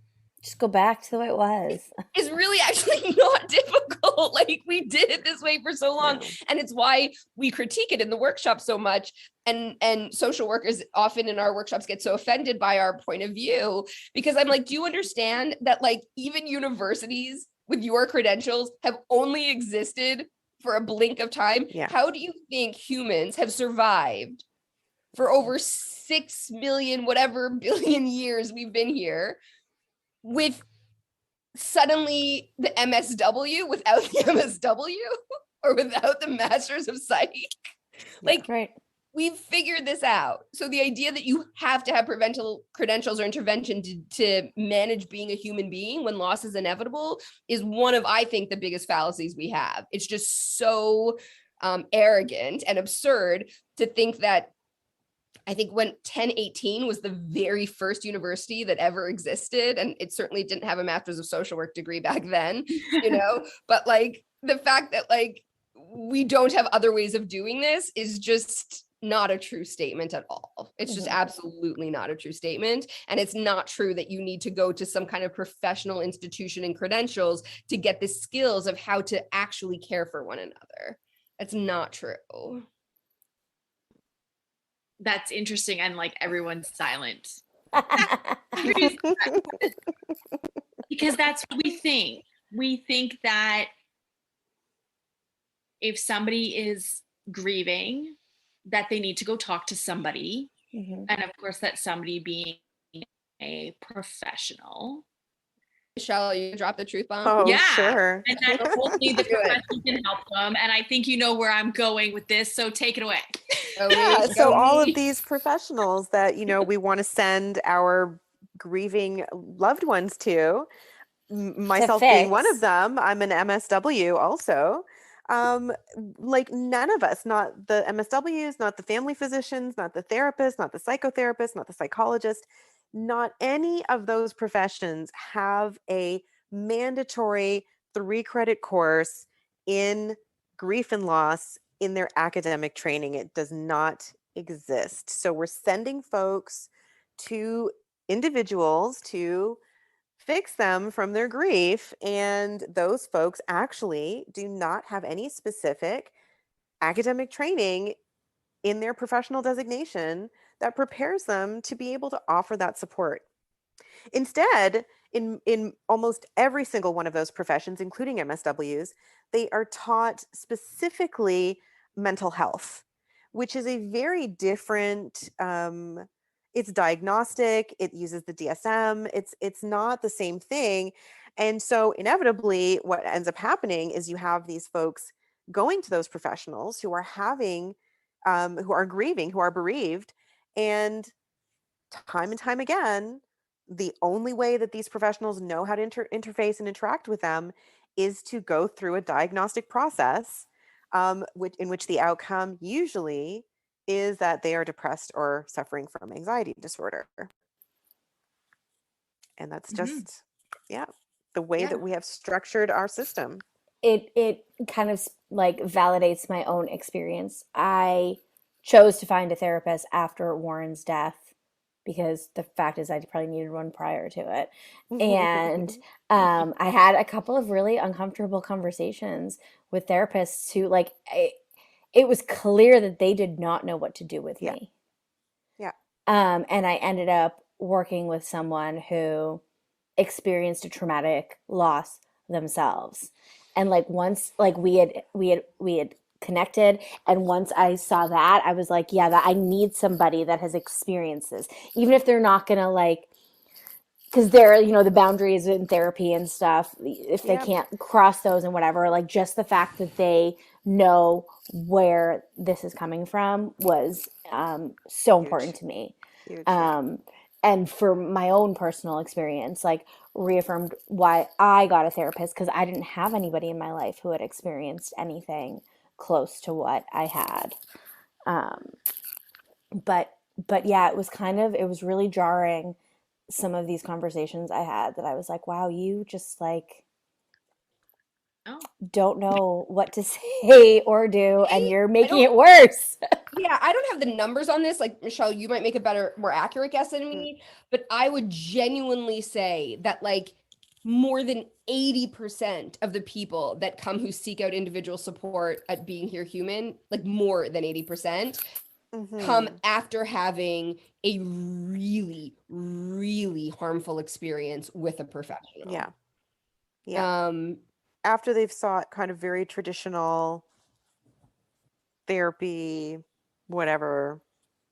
Just go back to the way it was. it's really actually not difficult. Like, we did it this way for so long. No. And it's why we critique it in the workshop so much. And social workers often in our workshops get so offended by our point of view, because I'm like, do you understand that, like, even universities with your credentials have only existed for a blink of time? Yeah. How do you think humans have survived for over 6 million, whatever billion years we've been here, with suddenly the MSW without the MSW, or without the Masters of Psych? Like, Right. we've figured this out. So the idea that you have to have parental credentials or intervention to manage being a human being when loss is inevitable is one of, I think, the biggest fallacies we have. It's just so arrogant and absurd to think that. I think when 1018 was the very first university that ever existed, and it certainly didn't have a master's of social work degree back then, but, like, the fact that, like, we don't have other ways of doing this is just not a true statement at all. It's just absolutely not a true statement. And it's not true that you need to go to some kind of professional institution and credentials to get the skills of how to actually care for one another. That's not true. That's interesting. And like everyone's silent because that's what we think. We think that if somebody is grieving, that they need to go talk to somebody. Mhm. And of course, that somebody being a professional. Michelle, you drop the truth bomb? Oh, Yeah. sure. And that hopefully the professional can help them. And I think you know where I'm going with this. So take it away. Yeah, so all of these professionals that, we want to send our grieving loved ones to, myself being one of fix. them, I'm an MSW also. Like, none of us, not the MSWs, not the family physicians, not the therapists, not the psychotherapists, not the psychologist, not any of those professions have a mandatory 3-credit course in grief and loss in their academic training. It does not exist. So we're sending folks to individuals to fix them from their grief. And those folks actually do not have any specific academic training in their professional designation that prepares them to be able to offer that support. Instead, in almost every single one of those professions, including MSWs, they are taught specifically mental health, which is a very different. It's diagnostic. It uses the DSM. It's not the same thing, and so inevitably, what ends up happening is you have these folks going to those professionals who are who are grieving, who are bereaved, and time again, the only way that these professionals know how to interface and interact with them is to go through a diagnostic process, in which the outcome usually is that they are depressed or suffering from anxiety disorder. And that's just, the way that we have structured our system. It kind of like validates my own experience. I chose to find a therapist after Warren's death because the fact is I probably needed one prior to it. And I had a couple of really uncomfortable conversations with therapists who, like, it was clear that they did not know what to do with me. Yeah. And I ended up working with someone who experienced a traumatic loss themselves. And like once like we had connected, and once I saw that, I was like, yeah, that I need somebody that has experienced this, even if they're not gonna like, because they're, the boundaries in therapy and stuff, if they Yep. can't cross those and whatever, like just the fact that they know where this is coming from was so important Huge. to me. Huge. And for my own personal experience, like reaffirmed why I got a therapist, because I didn't have anybody in my life who had experienced anything close to what I had. Um, but yeah, it was really jarring, some of these conversations I had, that I was like, wow, you just like Oh. don't know what to say or do, and you're making don't- it worse. Yeah, I don't have the numbers on this. Like, Michelle, you might make a better, more accurate guess than me, but I would genuinely say that like more than 80% of the people that come who seek out individual support at Being Here Human, like more than 80%, come Mhm. after having a really, really harmful experience with a professional. Yeah. Yeah. After they've sought kind of very traditional therapy, whatever.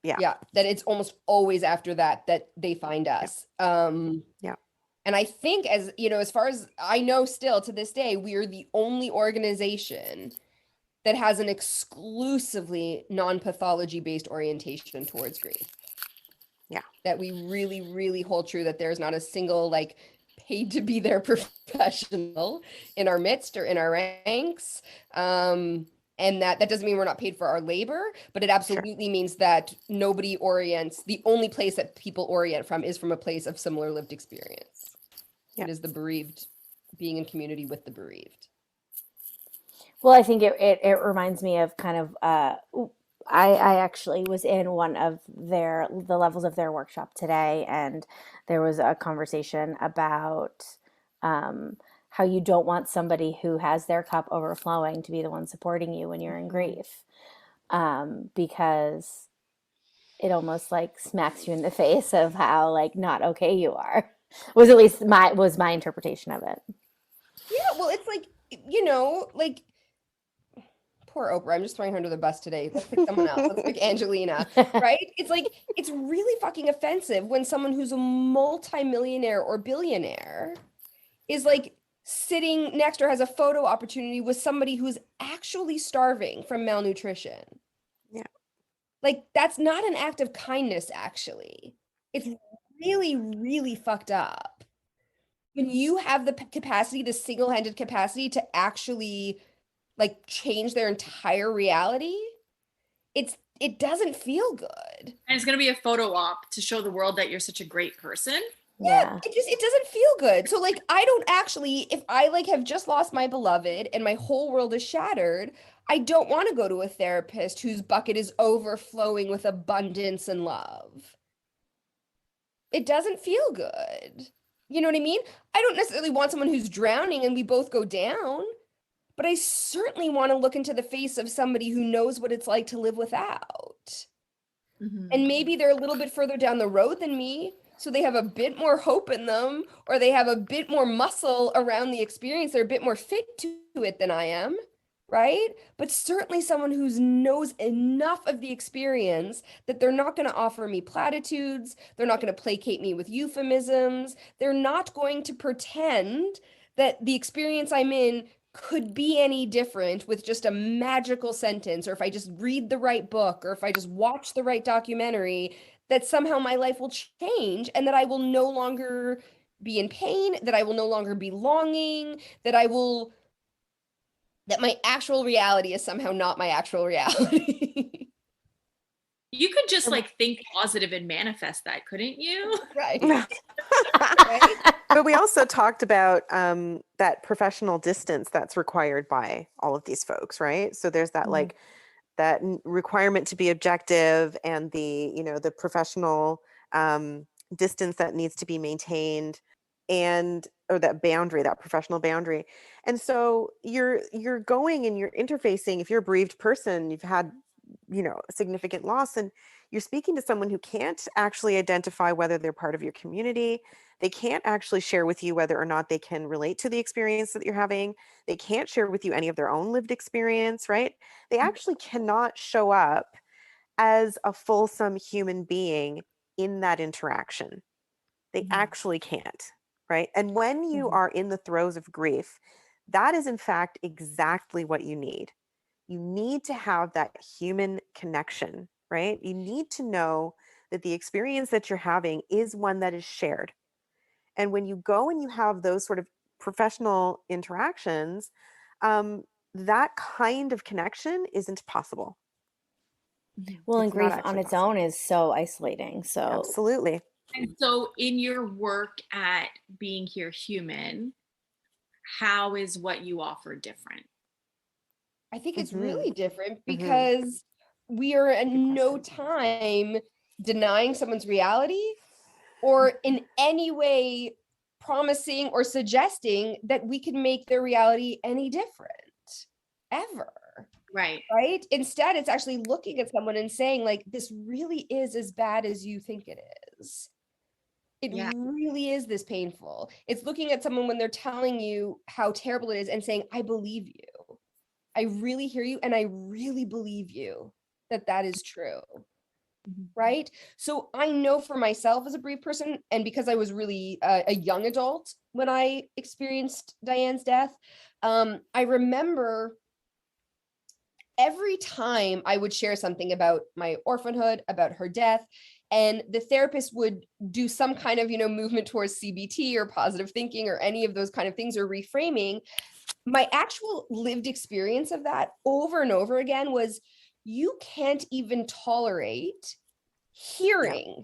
Yeah. That it's almost always after that they find us. Yeah. And I think, as far as I know, still to this day, we are the only organization that has an exclusively non-pathology based orientation towards grief. Yeah. That we really, really hold true, that there's not a single like paid to be there professional in our midst or in our ranks. And that doesn't mean we're not paid for our labor, but it absolutely means that nobody orients. The only place that people orient from is from a place of similar lived experience. Yeah. It is the bereaved, being in community with the bereaved. Well, I think it reminds me of kind of I actually was in one of the levels of their workshop today, and there was a conversation about how you don't want somebody who has their cup overflowing to be the one supporting you when you're in grief, because it almost like smacks you in the face of how like not okay you are. Was at least my interpretation of it. Yeah, well, it's like, like poor Oprah. I'm just throwing her under the bus today. Let's pick someone else. Let's pick Angelina, right? It's like, it's really fucking offensive when someone who's a multimillionaire or billionaire is like sitting next or has a photo opportunity with somebody who's actually starving from malnutrition. Yeah. Like, that's not an act of kindness, actually. It's really, really fucked up. When you have the capacity, the single-handed capacity to actually like change their entire reality, it doesn't feel good. And it's going to be a photo op to show the world that you're such a great person. Yeah. It doesn't feel good. So like, I don't actually, if I like have just lost my beloved and my whole world is shattered, I don't want to go to a therapist whose bucket is overflowing with abundance and love. It doesn't feel good. You know what I mean? I don't necessarily want someone who's drowning and we both go down, but I certainly want to look into the face of somebody who knows what it's like to live without. Mm-hmm. And maybe they're a little bit further down the road than me, so they have a bit more hope in them, or they have a bit more muscle around the experience. They're a bit more fit to it than I am, right? But certainly someone who knows enough of the experience that they're not going to offer me platitudes. They're not going to placate me with euphemisms. They're not going to pretend that the experience I'm in could be any different with just a magical sentence, or if I just read the right book, or if I just watch the right documentary, that somehow my life will change and that I will no longer be in pain, that I will no longer be longing, that my actual reality is somehow not my actual reality. You could just like think positive and manifest that, couldn't you? Right. Right? But we also talked about that professional distance that's required by all of these folks, right? So there's that like that requirement to be objective, and the professional distance that needs to be maintained, or that boundary, that professional boundary. And so you're going and you're interfacing. If you're a bereaved person, you've had significant loss, and you're speaking to someone who can't actually identify whether they're part of your community. They can't actually share with you whether or not they can relate to the experience that you're having. They can't share with you any of their own lived experience, right? They actually cannot show up as a fulsome human being in that interaction. They actually can't, right? And when you are in the throes of grief, that is in fact exactly what you need. You need to have that human connection, right? You need to know that the experience that you're having is one that is shared. And when you go and you have those sort of professional interactions, that kind of connection isn't possible. Well, and It's not grief on actually its possible. own is so isolating. So Absolutely. And so in your work at Being Here Human, how is what you offer different? I think it's Mhm. really different Mhm. because we are at Good no question. time denying someone's reality or in any way promising or suggesting that we can make their reality any different ever. Right. Right? Instead, it's actually looking at someone and saying, like, this really is as bad as you think it is. It Yeah. really is this painful. It's looking at someone when they're telling you how terrible it is and saying, I believe you. I really hear you and I really believe you that that is true. Right? So I know for myself as a bereaved person, and because I was really a young adult when I experienced Diane's death, I remember every time I would share something about my orphanhood, about her death, and the therapist would do some kind of, movement towards CBT or positive thinking or any of those kind of things or reframing, my actual lived experience of that over and over again was, you can't even tolerate hearing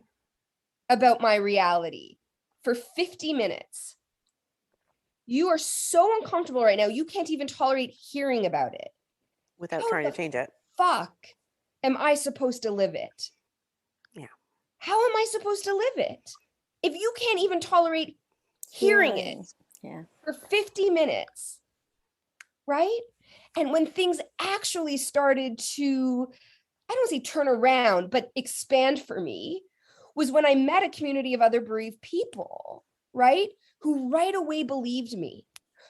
about my reality for 50 minutes. You are so uncomfortable right now. You can't even tolerate hearing about it. Without How trying to the change it. fuck am I supposed to live it? Yeah. How am I supposed to live it? If you can't even tolerate hearing it yeah. for 50 minutes, right? And when things actually started to, I don't say turn around, but expand for me, was when I met a community of other bereaved people, right? Who right away believed me.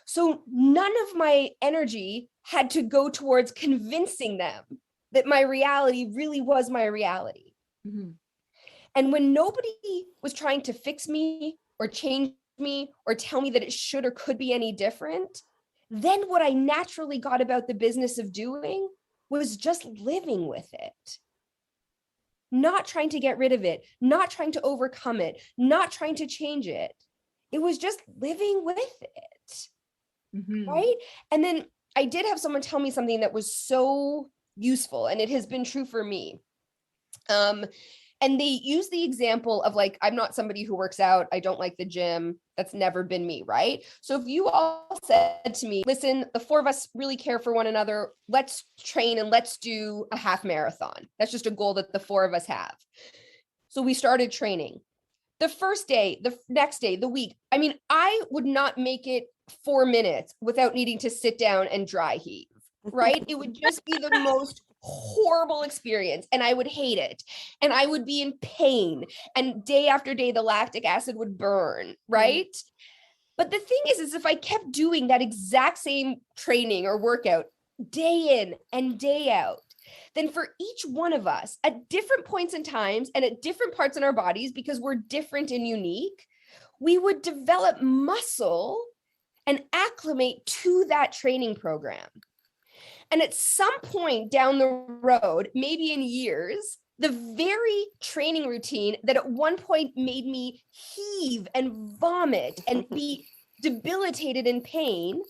So none of my energy had to go towards convincing them that my reality really was my reality. And when nobody was trying to fix me or change me or tell me that it should or could be any different, then what I naturally got about the business of doing was just living with it. Not trying to get rid of it, not trying to overcome it, not trying to change it. It was just living with it. Right? And then I did have someone tell me something that was so useful, and it has been true for me. And they use the example of, like, I'm not somebody who works out. I don't like the gym. That's never been me, right? So if you all said to me, listen, the four of us really care for one another. Let's train and let's do a half marathon. That's just a goal that the four of us have. So we started training. The first day, the next day, the week, I mean, I would not make it 4 minutes without needing to sit down and dry heave, right? It would just be the most horrible experience and I would hate it. And I would be in pain. And day after day, the lactic acid would burn, right? But the thing is if I kept doing that exact same training or workout day in and day out, then for each one of us at different points in times and at different parts in our bodies, because we're different and unique, we would develop muscle and acclimate to that training program. And at some point down the road, maybe in years, the very training routine that at one point made me heave and vomit and be debilitated in pain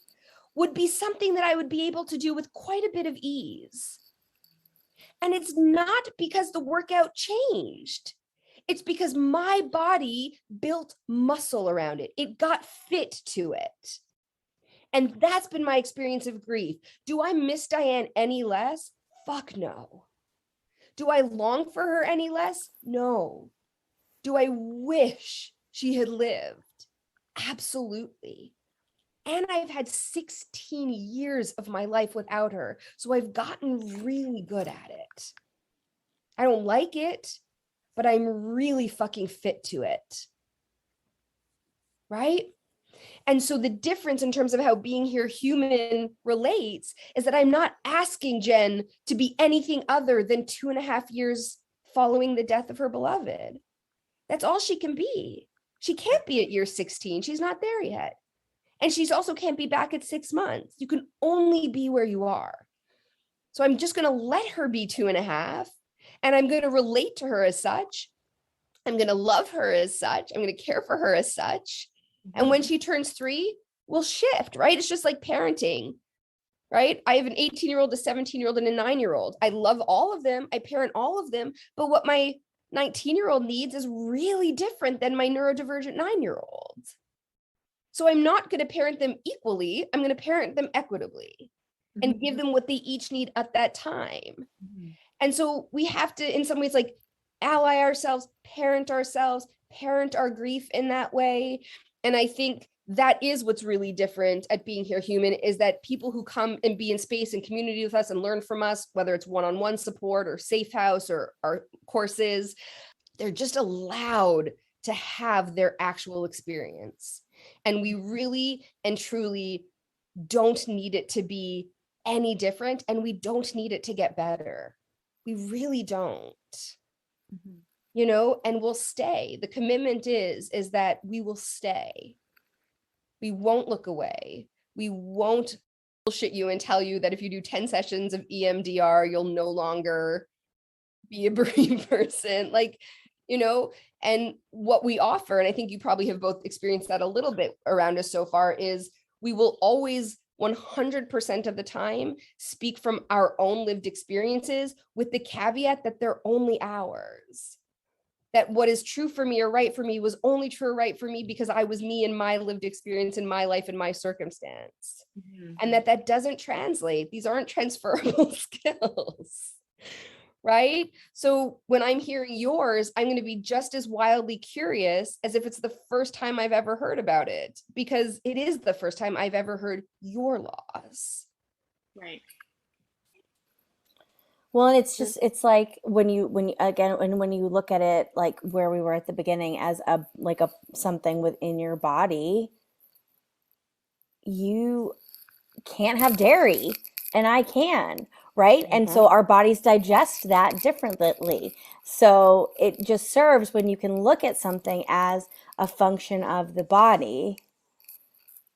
would be something that I would be able to do with quite a bit of ease. And it's not because the workout changed. It's because my body built muscle around it. It got fit to it. And that's been my experience of grief. Do I miss Diane any less? Fuck no. Do I long for her any less? No. Do I wish she had lived? Absolutely. And I've had 16 years of my life without her. So I've gotten really good at it. I don't like it, but I'm really fucking fit to it. Right? And so the difference in terms of how being here human relates is that I'm not asking Jen to be anything other than 2.5 years following the death of her beloved. That's all she can be. She can't be at year 16. She's not there yet. And she's also can't be back at 6 months. You can only be where you are. So I'm just going to let her be 2.5, and I'm going to relate to her as such. I'm going to love her as such. I'm going to care for her as such. And when she turns 3, we'll shift, right? It's just like parenting, right? I have an 18-year-old, a 17-year-old, and a 9-year-old. I love all of them. I parent all of them. But what my 19-year-old needs is really different than my neurodivergent 9-year-old. So I'm not going to parent them equally. I'm going to parent them equitably and give them what they each need at that time. And so we have to, in some ways, like ally ourselves, parent our grief in that way. And I think that is what's really different at being here human, is that people who come and be in space and community with us and learn from us, whether it's one-on-one support or safe house or our courses, they're just allowed to have their actual experience. And we really and truly don't need it to be any different, and we don't need it to get better. We really don't. You know, and we'll stay. The commitment is that we will stay. We won't look away. We won't bullshit you and tell you that if you do 10 sessions of EMDR, you'll no longer be a bereaved person. Like, you know, and what we offer, and I think you probably have both experienced that a little bit around us so far, is we will always 100% of the time speak from our own lived experiences, with the caveat that they're only ours. That what is true for me or right for me was only true or right for me because I was me in my lived experience in my life and my circumstance. And that doesn't translate. These aren't transferable skills, right? So when I'm hearing yours, I'm going to be just as wildly curious as if it's the first time I've ever heard about it, because it is the first time I've ever heard your loss. Right. Well, and it's like when you look at it, like where we were at the beginning as a something within your body, you can't have dairy and I can, right? And so our bodies digest that differently. So it just serves when you can look at something as a function of the body,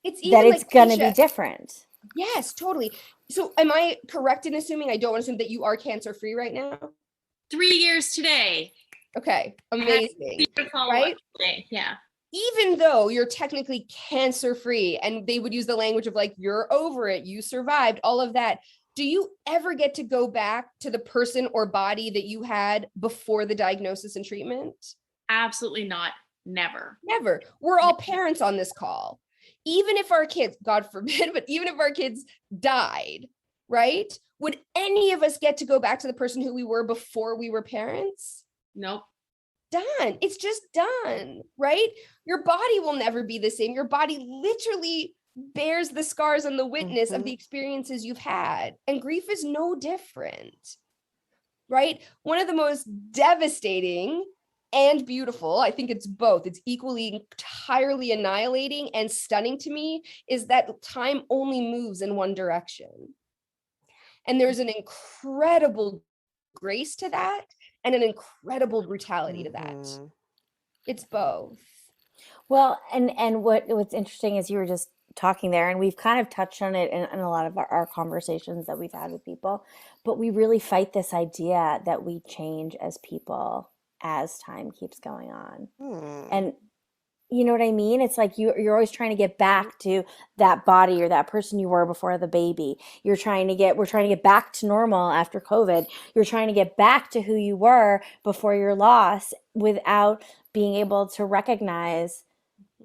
It's even that it's like, going to be Tesha, different. yes, totally. So am I correct in assuming, I don't want to assume that you are cancer-free right now? 3 years today. Okay, amazing, right? Yeah. Even though you're technically cancer-free, and they would use the language of like, you're over it, you survived, all of that, do you ever get to go back to the person or body that you had before the diagnosis and treatment? Absolutely not. Never. Never. We're all parents on this call. Even if our kids, God forbid, but even if our kids died, right? Would any of us get to go back to the person who we were before we were parents? Nope. Done. It's just done, right? Your body will never be the same. Your body literally bears the scars and the witness of the experiences you've had. And grief is no different, right? One of the most devastating and beautiful, I think it's both, it's equally entirely annihilating and stunning to me, is that time only moves in one direction. And there's an incredible grace to that and an incredible brutality to that. It's both. Well, and what's interesting is you were just talking there, and we've kind of touched on it in a lot of our conversations that we've had with people, but we really fight this idea that we change as people as time keeps going on. And you know what I mean? It's like you're always trying to get back to that body or that person you were before the baby. We're trying to get back to normal after COVID. You're trying to get back to who you were before your loss, without being able to recognize,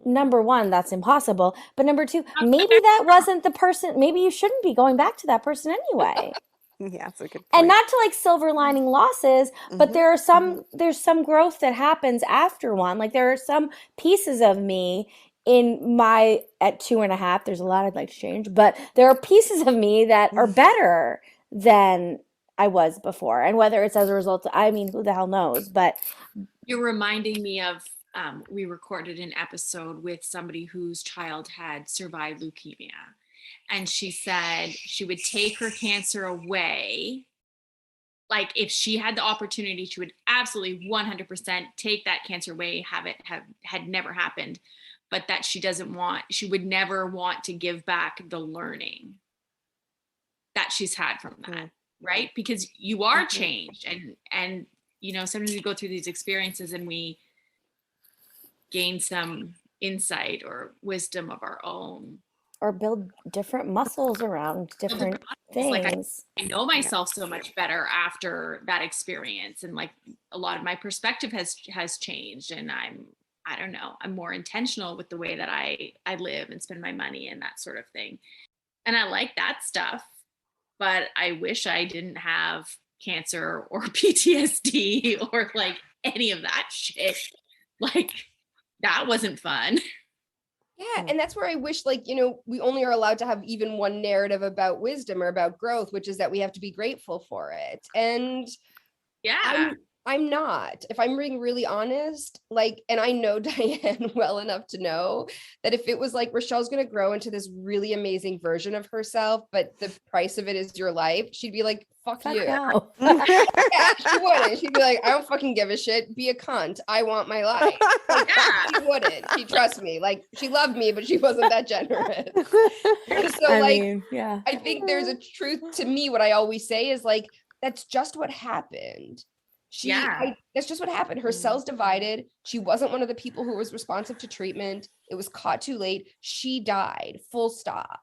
number one, that's impossible. But number two, maybe that wasn't the person. Maybe you shouldn't be going back to that person anyway. Yeah, that's a good point. And not to like silver lining losses, but there are there's some growth that happens after one. Like there are some pieces of me in my at 2.5, there's a lot I'd like to change, but there are pieces of me that are better than I was before. And whether it's as a result, I mean, who the hell knows? But You're reminding me of we recorded an episode with somebody whose child had survived leukemia. And she said she would take her cancer away. Like if she had the opportunity, she would absolutely 100% take that cancer away, had never happened. But that she would never want to give back the learning that she's had from that, right? Because you are changed, and sometimes we go through these experiences and we gain some insight or wisdom of our own, or build different muscles around different things. Like I know myself so much better after that experience, and like a lot of my perspective has changed, and I don't know, I'm more intentional with the way that I live and spend my money and that sort of thing. And I like that stuff, but I wish I didn't have cancer or PTSD or like any of that shit. Like that wasn't fun. Yeah, and that's where I wish, like, we only are allowed to have even one narrative about wisdom or about growth, which is that we have to be grateful for it. And yeah, I'm not, if I'm being really honest, like, and I know Diane well enough to know that if it was like Rachelle's going to grow into this really amazing version of herself, but the price of it is your life, she'd be like, fuck you. No. Yeah, she wouldn't. She'd be like, I don't fucking give a shit. Be a cunt. I want my life. Like, yeah. She wouldn't. She trusts me. Like, she loved me, but she wasn't that generous. So I think there's a truth to me. What I always say is like, that's just what happened. That's just what happened. Her cells divided. She wasn't one of the people who was responsive to treatment. It was caught too late. She died, full stop.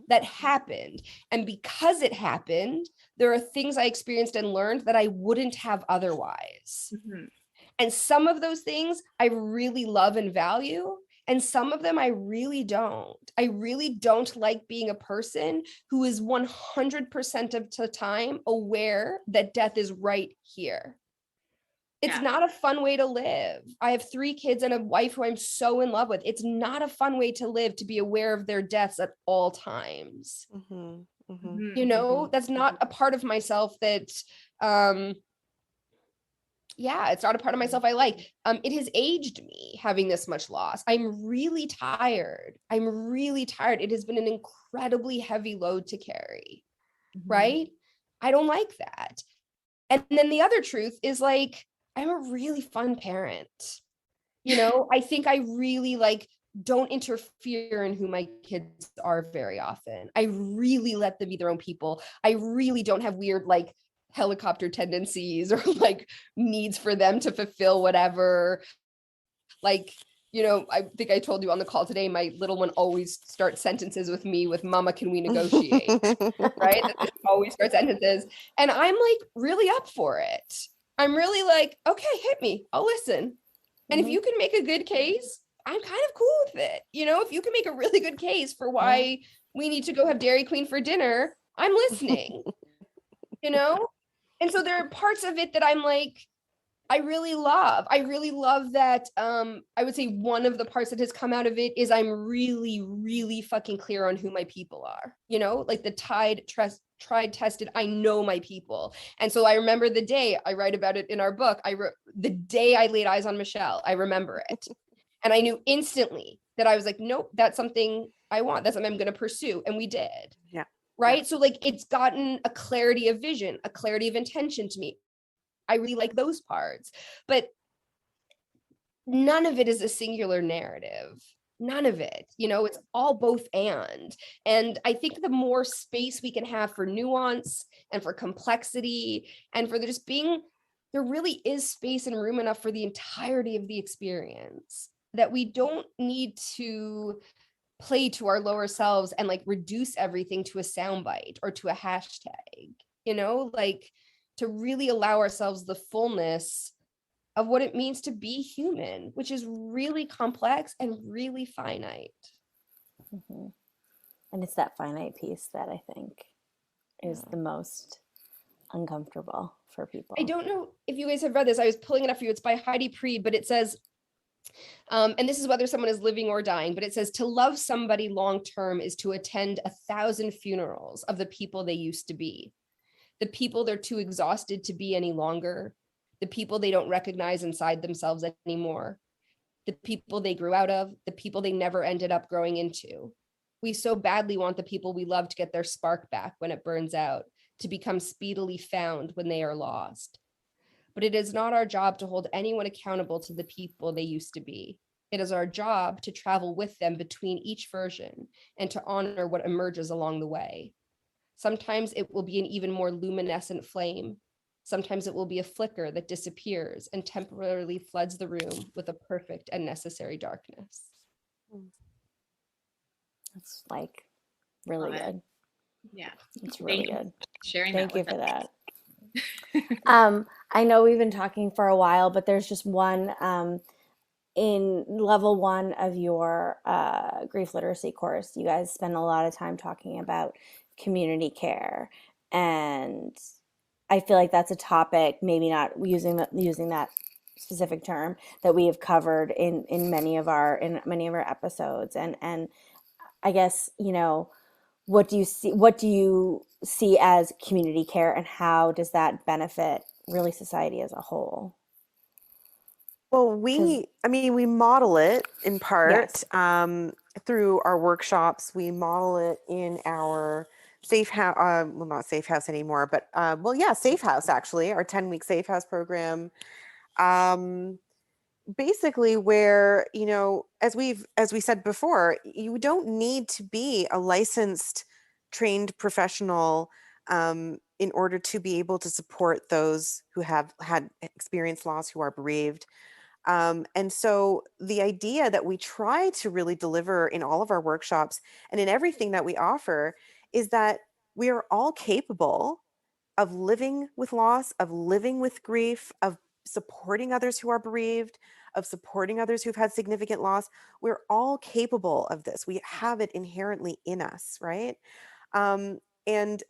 That happened. And because it happened, there are things I experienced and learned that I wouldn't have otherwise. And some of those things I really love and value. And some of them I really don't. I really don't like being a person who is 100% of the time aware that death is right here. It's not a fun way to live. I have 3 kids and a wife who I'm so in love with. It's not a fun way to live, to be aware of their deaths at all times. That's not a part of myself that, it's not a part of myself I like. It has aged me having this much loss. I'm really tired. It has been an incredibly heavy load to carry, right? I don't like that. And then the other truth is like, I'm a really fun parent. I think I really don't interfere in who my kids are very often. I really let them be their own people. I really don't have weird helicopter tendencies or needs for them to fulfill whatever. I think I told you on the call today, my little one always starts sentences with me with "Mama, can we negotiate?" Right? That always starts sentences. And I'm really up for it. I'm really okay, hit me. I'll listen. And if you can make a good case, I'm kind of cool with it. If you can make a really good case for why we need to go have Dairy Queen for dinner, I'm listening. And so there are parts of it that I'm I really love. I really love that. I would say one of the parts that has come out of it is I'm really, really fucking clear on who my people are. The tried, tested, I know my people. And so I remember the day, I write about it in our book, the day I laid eyes on Michelle, I remember it. And I knew instantly that I was nope, that's something I want. That's something I'm going to pursue. And we did. Yeah. Right. Yeah. So it's gotten a clarity of vision, a clarity of intention to me. I really like those parts, but none of it is a singular narrative. None of it, it's all both and I think the more space we can have for nuance and for complexity and for just being, there really is space and room enough for the entirety of the experience, that we don't need to play to our lower selves and reduce everything to a soundbite or to a hashtag, to really allow ourselves the fullness of what it means to be human, which is really complex and really finite. And it's that finite piece that I think is the most uncomfortable for people. I don't know if you guys have read this. I was pulling it up for you. It's by Heidi Pried, but it says, And this is whether someone is living or dying, but it says to love somebody long-term is to attend 1,000 funerals of the people they used to be, the people they're too exhausted to be any longer, the people they don't recognize inside themselves anymore, the people they grew out of, the people they never ended up growing into. We so badly want the people we love to get their spark back when it burns out, to become speedily found when they are lost. But it is not our job to hold anyone accountable to the people they used to be. It is our job to travel with them between each version and to honor what emerges along the way. Sometimes it will be an even more luminescent flame. Sometimes it will be a flicker that disappears and temporarily floods the room with a perfect and necessary darkness. It's like really Love it. good. Yeah. It's really Thank you good. for sharing Thank that you with for us. that. I know we've been talking for a while, but there's just one in level 1 of your grief literacy course. You guys spend a lot of time talking about community care, and I feel like that's a topic, maybe not using that specific term, that we have covered in many of our episodes. And I guess, what do you see as community care, and how does that benefit really society as a whole? Well, we model it in part Yes. through our workshops. We model it in our safe house, well, not safe house anymore, but safe house, actually, our 10-week safe house program. Basically, where, as we said before, you don't need to be a licensed, trained professional in order to be able to support those who have had experienced loss, who are bereaved. And so the idea that we try to really deliver in all of our workshops and in everything that we offer is that we are all capable of living with loss, of living with grief, of supporting others who are bereaved, of supporting others who've had significant loss. We're all capable of this. We have it inherently in us, right? And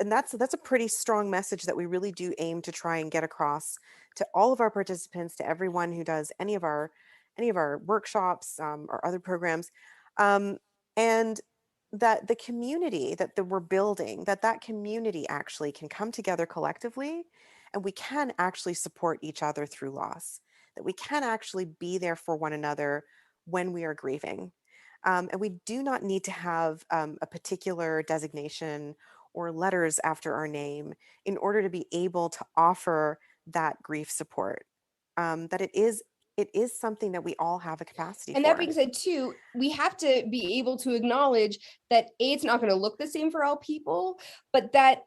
that's a pretty strong message that we really do aim to try and get across to all of our participants, to everyone who does any of our workshops or other programs, and that the community that we're building, that community actually can come together collectively, and we can actually support each other through loss, that we can actually be there for one another when we are grieving. And we do not need to have a particular designation or letters after our name in order to be able to offer that grief support. That it is something that we all have a capacity And for. that being said, too, we have to be able to acknowledge that it's not going to look the same for all people, but that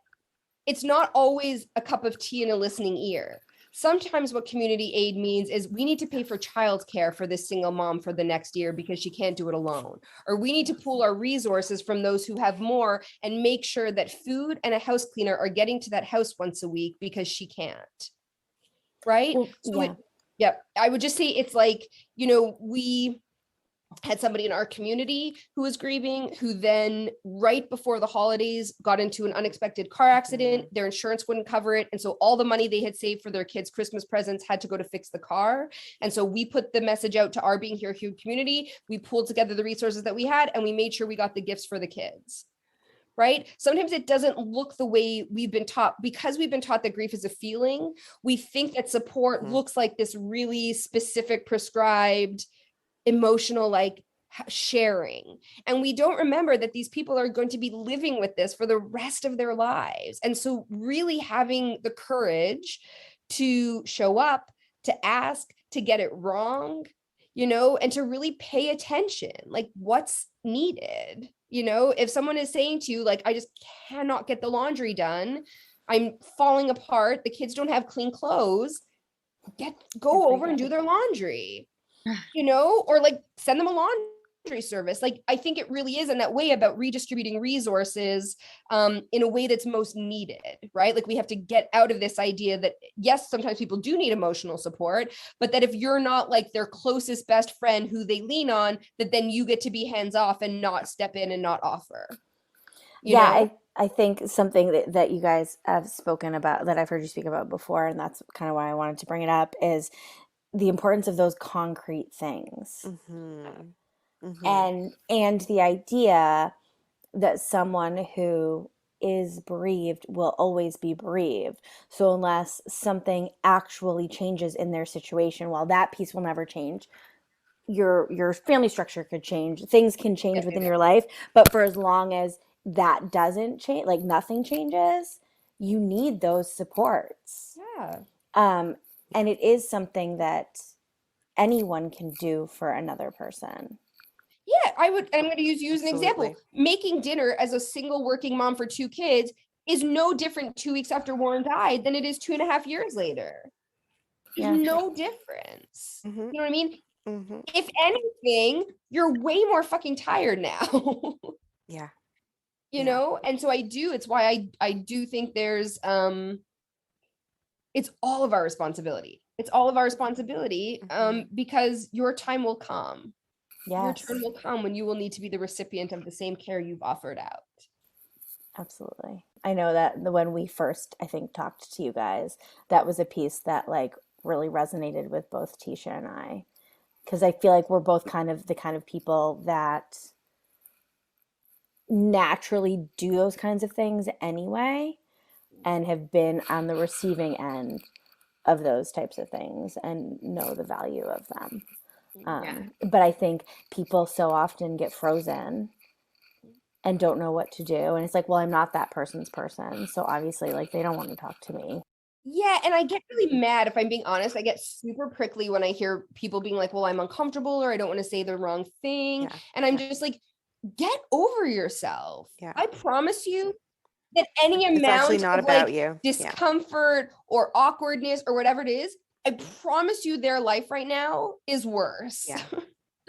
it's not always a cup of tea and a listening ear. Sometimes what community aid means is we need to pay for childcare for this single mom for the next year because she can't do it alone. Or we need to pool our resources from those who have more and make sure that food and a house cleaner are getting to that house once a week because she can't. Right? Well, So I would just say it's like, we had somebody in our community who was grieving, who then right before the holidays got into an unexpected car accident. Their insurance wouldn't cover it. And so all the money they had saved for their kids' Christmas presents had to go to fix the car. And so we put the message out to our Being Here community. We pulled together the resources that we had, and we made sure we got the gifts for the kids. Right? Sometimes it doesn't look the way we've been taught, because we've been taught that grief is a feeling. We think that support looks like this really specific, prescribed, emotional, like sharing. And we don't remember that these people are going to be living with this for the rest of their lives. And so really having the courage to show up, to ask, to get it wrong, and to really pay attention, like what's needed. If someone is saying to you, like, I just cannot get the laundry done, I'm falling apart, the kids don't have clean clothes, go over and do their laundry, or like send them a laundry service. Like, I think it really is in that way about redistributing resources in a way that's most needed, right? Like, we have to get out of this idea that, yes, sometimes people do need emotional support, but that if you're not like their closest best friend who they lean on, that then you get to be hands off and not step in and not offer. I think something that you guys have spoken about, that I've heard you speak about before, and that's kind of why I wanted to bring it up, is the importance of those concrete things. Mhm. And the idea that someone who is bereaved will always be bereaved. So unless something actually changes in their situation, while that piece will never change, your family structure could change. Things can change within your life, but for as long as that doesn't change, like nothing changes, you need those supports. Yeah. And it is something that anyone can do for another person. Yeah, I would. I'm going to use you as an example. Absolutely. Making dinner as a single working mom for 2 kids is no different 2 weeks after Warren died than it is 2.5 years later. There's Yeah. no difference. Mhm. You know what I mean? Mhm. If anything, you're way more fucking tired now. Yeah. You Yeah. know? And so I do. It's why I do think there's it's all of our responsibility. It's all of our responsibility because your time will come. Your Yes, turn will come when you will need to be the recipient of the same care you've offered out. absolutely. I know that when we first, I think, talked to you guys, that was a piece that like really resonated with both Tesha and I, because I feel like we're both kind of the kind of people that naturally do those kinds of things anyway, and have been on the receiving end of those types of things and know the value of them. But I think people so often get frozen and don't know what to do. And it's like, well, I'm not that person's person. So obviously, like, they don't want to talk to me. Yeah, and I get really mad, if I'm being honest. I get super prickly when I hear people being like, well, I'm uncomfortable or I don't want to say the wrong thing. Yeah. And I'm just like, get over yourself. Yeah. I promise you that any It's actually amount not of about like you. Yeah. discomfort or awkwardness or whatever it is, I promise you their life right now is worse. Yeah.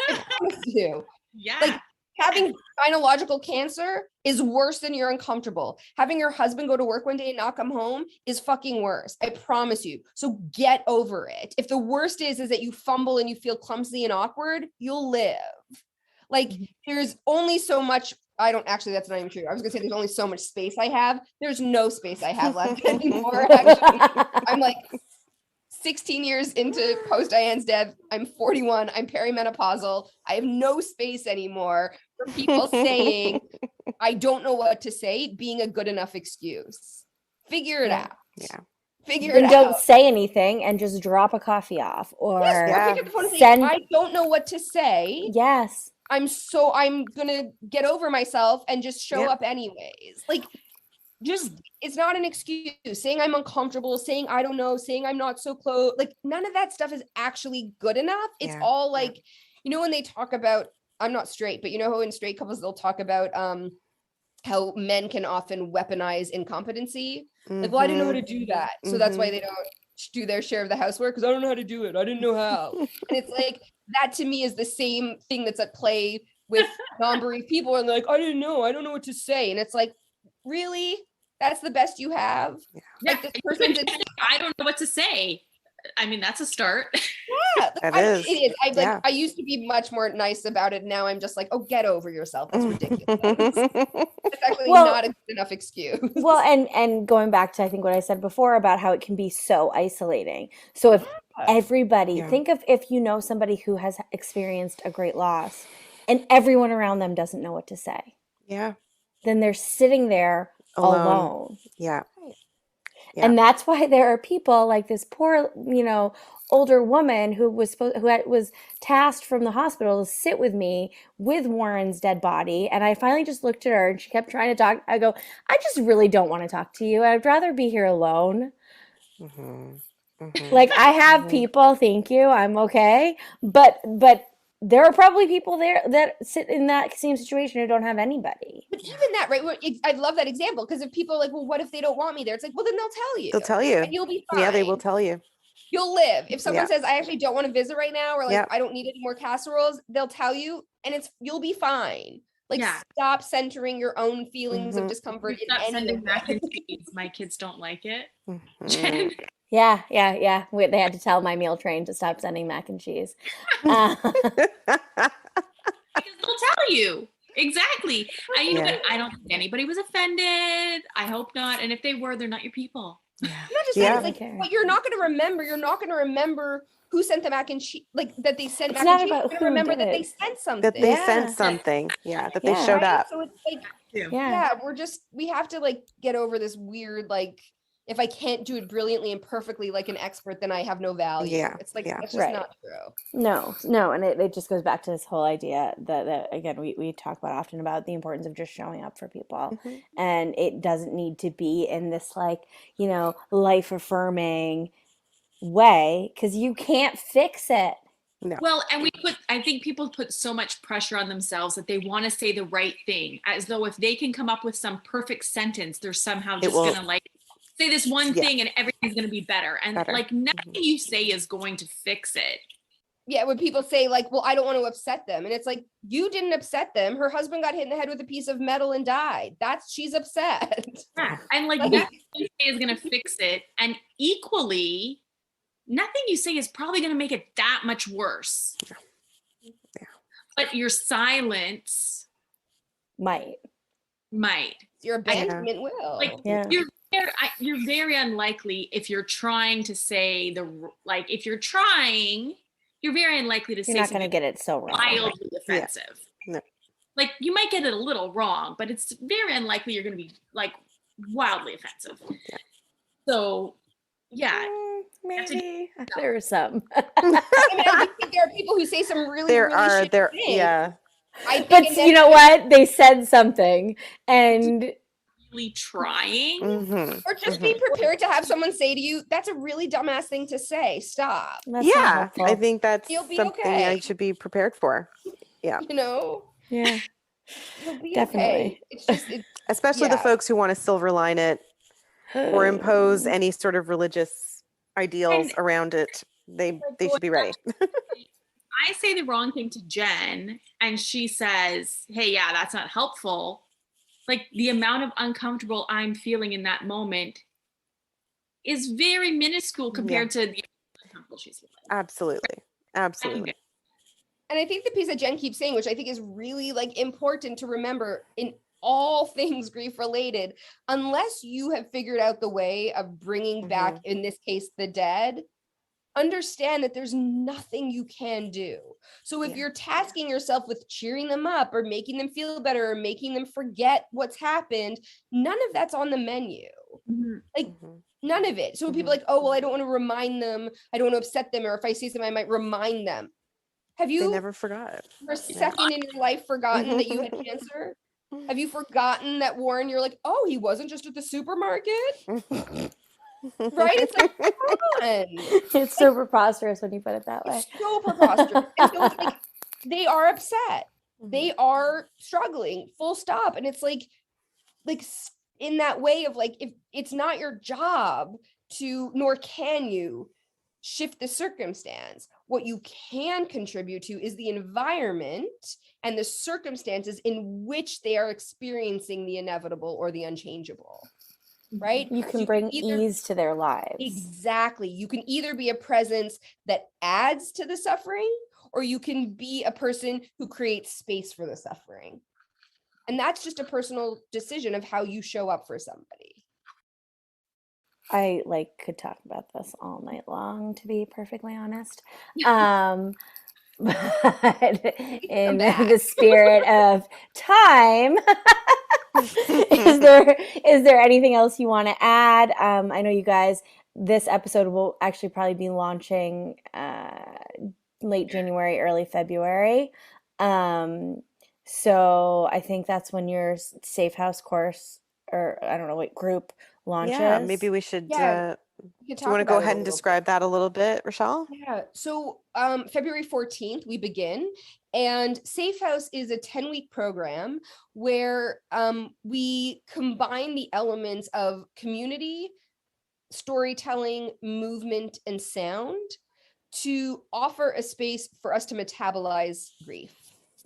I promise you. Yeah. Like, having gynecological cancer is worse than you're uncomfortable. Having your husband go to work one day and not come home is fucking worse. I promise you. So get over it. If the worst is that you fumble and you feel clumsy and awkward, you'll live. Like, there's only so much. I don't actually, that's not even true. I was gonna say there's only so much space I have. There's no space I have left anymore. Actually, I'm like 16 years into post Diane's death. I'm 41. I'm perimenopausal. I have no space anymore for people saying, I don't know what to say, being a good enough excuse. Figure it out. Yeah. Figure Then it don't out. say anything and just drop a coffee off, or Yes, Yeah. or pick up the phone and say, send. I don't know what to say. Yes. I'm gonna get over myself and just show Yep. up anyways. Like, just, it's not an excuse. Saying I'm uncomfortable, saying I don't know, saying I'm not so close, like none of that stuff is actually good enough. It's Yeah. all like, you know, when they talk about, I'm not straight, but you know how in straight couples they'll talk about how men can often weaponize incompetency. Like, well, I didn't know how to do that, so that's why they don't do their share of the housework, because I don't know how to do it. I didn't know how. And it's like, that to me is the same thing that's at play with non-bereaved people, and like, I don't know what to say. And it's like, really? That's the best you have? Yeah. Like, this person's I don't know what to say. I mean, that's a start. yeah, That it is. is. I like, Yeah. I used to be much more nice about it. Now I'm just like, oh, get over yourself. That's ridiculous. It's actually Well- not a good enough excuse. Well, and going back to, I think, what I said before about how it can be so isolating. So if everybody, Yeah. think of if you know somebody who has experienced a great loss and everyone around them doesn't know what to say, Yeah. then they're sitting there alone. Yeah. Yeah. And that's why there are people like this poor, older woman who was tasked from the hospital to sit with me with Warren's dead body. And I finally just looked at her and she kept trying to talk. I go, I just really don't want to talk to you. I'd rather be here alone. Like, I have people, thank you, I'm okay. But there are probably people there that sit in that same situation who don't have anybody. But even that, right? I love that example, because if people are like, well, what if they don't want me there? It's like, well, then they'll tell you. They'll tell you. And you'll be fine. Yeah, they will tell you. You'll live. If someone Yeah. says, I actually don't want to visit right now, or like, Yeah. I don't need any more casseroles, they'll tell you, and you'll be fine. Like, Yeah. stop centering your own feelings of discomfort in Stop any sending way. mac and cheese. My kids don't like it. Mhm. Jen? Yeah. They had to tell my meal train to stop sending mac and cheese. Because they'll tell you. Exactly. You know Yeah. what? I don't think anybody was offended. I hope not. And if they were, they're not your people. Yeah. Not just Yeah. that, it's like, but you're not going to remember who sent the mac and cheese, like that they sent It's mac not and cheese. about You're going to who remember did that they it. sent something. That they Yeah. sent something. Yeah. That they Yeah. showed up. So it's like, Yeah. yeah, we have to like get over this weird, like, if I can't do it brilliantly and perfectly like an expert, then I have no value. Yeah, It's like, yeah. that's just Right. not true. No. And it just goes back to this whole idea that again, we talk about often about the importance of just showing up for people. Mhm. And it doesn't need to be in this like, life affirming way, because you can't fix it. No. Well, and I think people put so much pressure on themselves that they want to say the right thing, as though if they can come up with some perfect sentence, they're somehow just going to like say this one thing and everything's going to be better. And like nothing you say is going to fix it. Yeah, when people say like, well, I don't want to upset them. And it's like, you didn't upset them. Her husband got hit in the head with a piece of metal and died. She's upset. Yeah. And like nothing you say is going to fix it. And equally, nothing you say is probably going to make it that much worse. Yeah. But your silence Might. Your abandonment will. Like you're very unlikely if you're trying to say you're very unlikely to say You're not going to get it so wrong. wildly offensive. Yeah. No. Like you might get it a little wrong, but it's very unlikely you're going to be like wildly offensive. Yeah. So yeah. Maybe there are some. I mean, I think there are people who say some really shit things. Yeah. But you know what? They said something, and really trying, or just be prepared to have someone say to you, "That's a really dumbass thing to say. Stop." Yeah, I think that's something okay. I should be prepared for. Yeah, Yeah, you'll be definitely. Okay. It's just, especially the folks who want to silver line it or impose any sort of religious ideals around it. They should be ready. I say the wrong thing to Jen and she says, hey, yeah, that's not helpful. Like the amount of uncomfortable I'm feeling in that moment is very minuscule compared to the uncomfortable she's feeling. Absolutely. And I think the piece that Jen keeps saying, which I think is really like important to remember in all things grief related, unless you have figured out the way of bringing back, in this case, the dead, understand that there's nothing you can do. So if you're tasking yourself with cheering them up or making them feel better or making them forget what's happened, none of that's on the menu. Like none of it. So when people are like, oh, well, I don't want to remind them, I don't want to upset them, or if I say something, I might remind them. Have you never forgot for a second in your life forgotten that you had cancer? Have you forgotten that, Warren, you're like, oh, he wasn't just at the supermarket? Right? It's like, come on. It's so preposterous when you put it that way. It's so preposterous. And so it's like, they are upset. They are struggling, full stop. And it's like in that way of like, if it's not your job to, nor can you shift the circumstance. What you can contribute to is the environment and the circumstances in which they are experiencing the inevitable or the unchangeable. Right? You can bring ease to their lives. Exactly. You can either be a presence that adds to the suffering, or you can be a person who creates space for the suffering. And that's just a personal decision of how you show up for somebody. I could talk about this all night long, to be perfectly honest. But in the spirit of time, is there anything else you want to add? I know you guys, this episode will actually probably be launching late January, early February. So I think that's when your Safe House course, or I don't know what group, launches. Yeah, maybe we should. Do you want to go ahead and describe that a little bit, Rachelle? Yeah. So February 14th, we begin. And Safe House is a 10-week program where we combine the elements of community, storytelling, movement, and sound to offer a space for us to metabolize grief.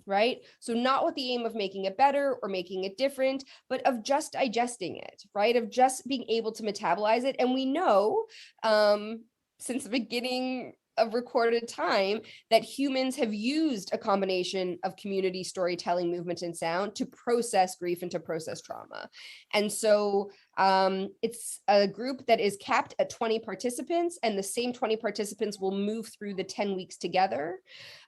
Right? So not with the aim of making it better or making it different, but of just digesting it, right? Of just being able to metabolize it. And we know since the beginning of recorded time that humans have used a combination of community storytelling, movement, and sound to process grief and to process trauma. And so it's a group that is capped at 20 participants, and the same 20 participants will move through the 10 weeks together.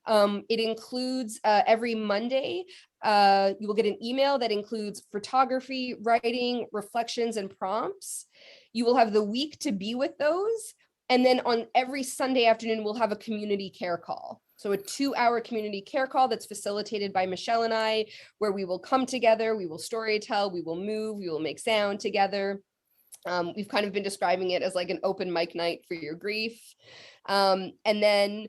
It includes every Monday, you will get an email that includes photography, writing, reflections, and prompts. You will have the week to be with those. And then on every Sunday afternoon, we'll have a community care call. So a 2-hour community care call that's facilitated by Michelle and I, where we will come together, we will storytell, we will move, we will make sound together. We've kind of been describing it as like an open mic night for your grief. And then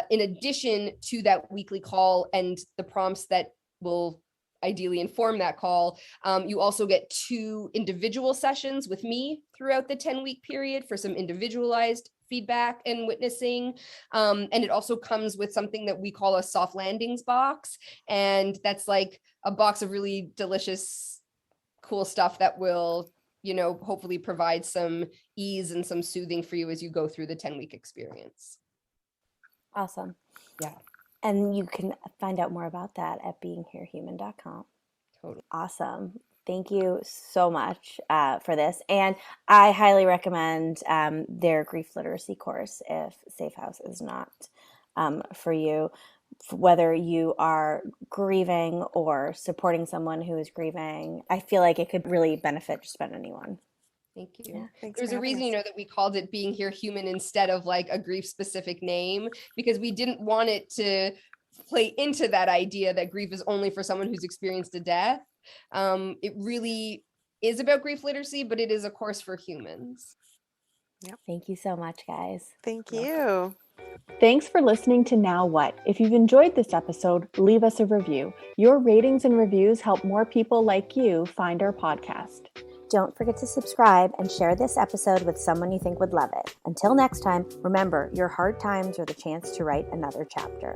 in addition to that weekly call and the prompts that will ideally inform that call, you also get 2 individual sessions with me throughout the 10-week period for some individualized feedback and witnessing. And it also comes with something that we call a soft landings box. And that's like a box of really delicious, cool stuff that will, you know, hopefully provide some ease and some soothing for you as you go through the 10-week experience. Awesome. Yeah. And you can find out more about that at beingherehuman.com. Totally. Awesome. Thank you so much for this. And I highly recommend their grief literacy course if Safe House is not for you, whether you are grieving or supporting someone who is grieving. I feel like it could really benefit just about anyone. Thank you. Yeah. Thanks There's for a reason, having you us. know, that we called it Being Here Human instead of like a grief specific name, because we didn't want it to play into that idea that grief is only for someone who's experienced a death. It really is about grief literacy, but it is a course for humans. Thank you so much, guys. Thank you. Thanks for listening to Now What? If you've enjoyed this episode, leave us a review. Your ratings and reviews help more people like you find our podcast. Don't forget to subscribe and share this episode with someone you think would love it. Until next time, remember, your hard times are the chance to write another chapter.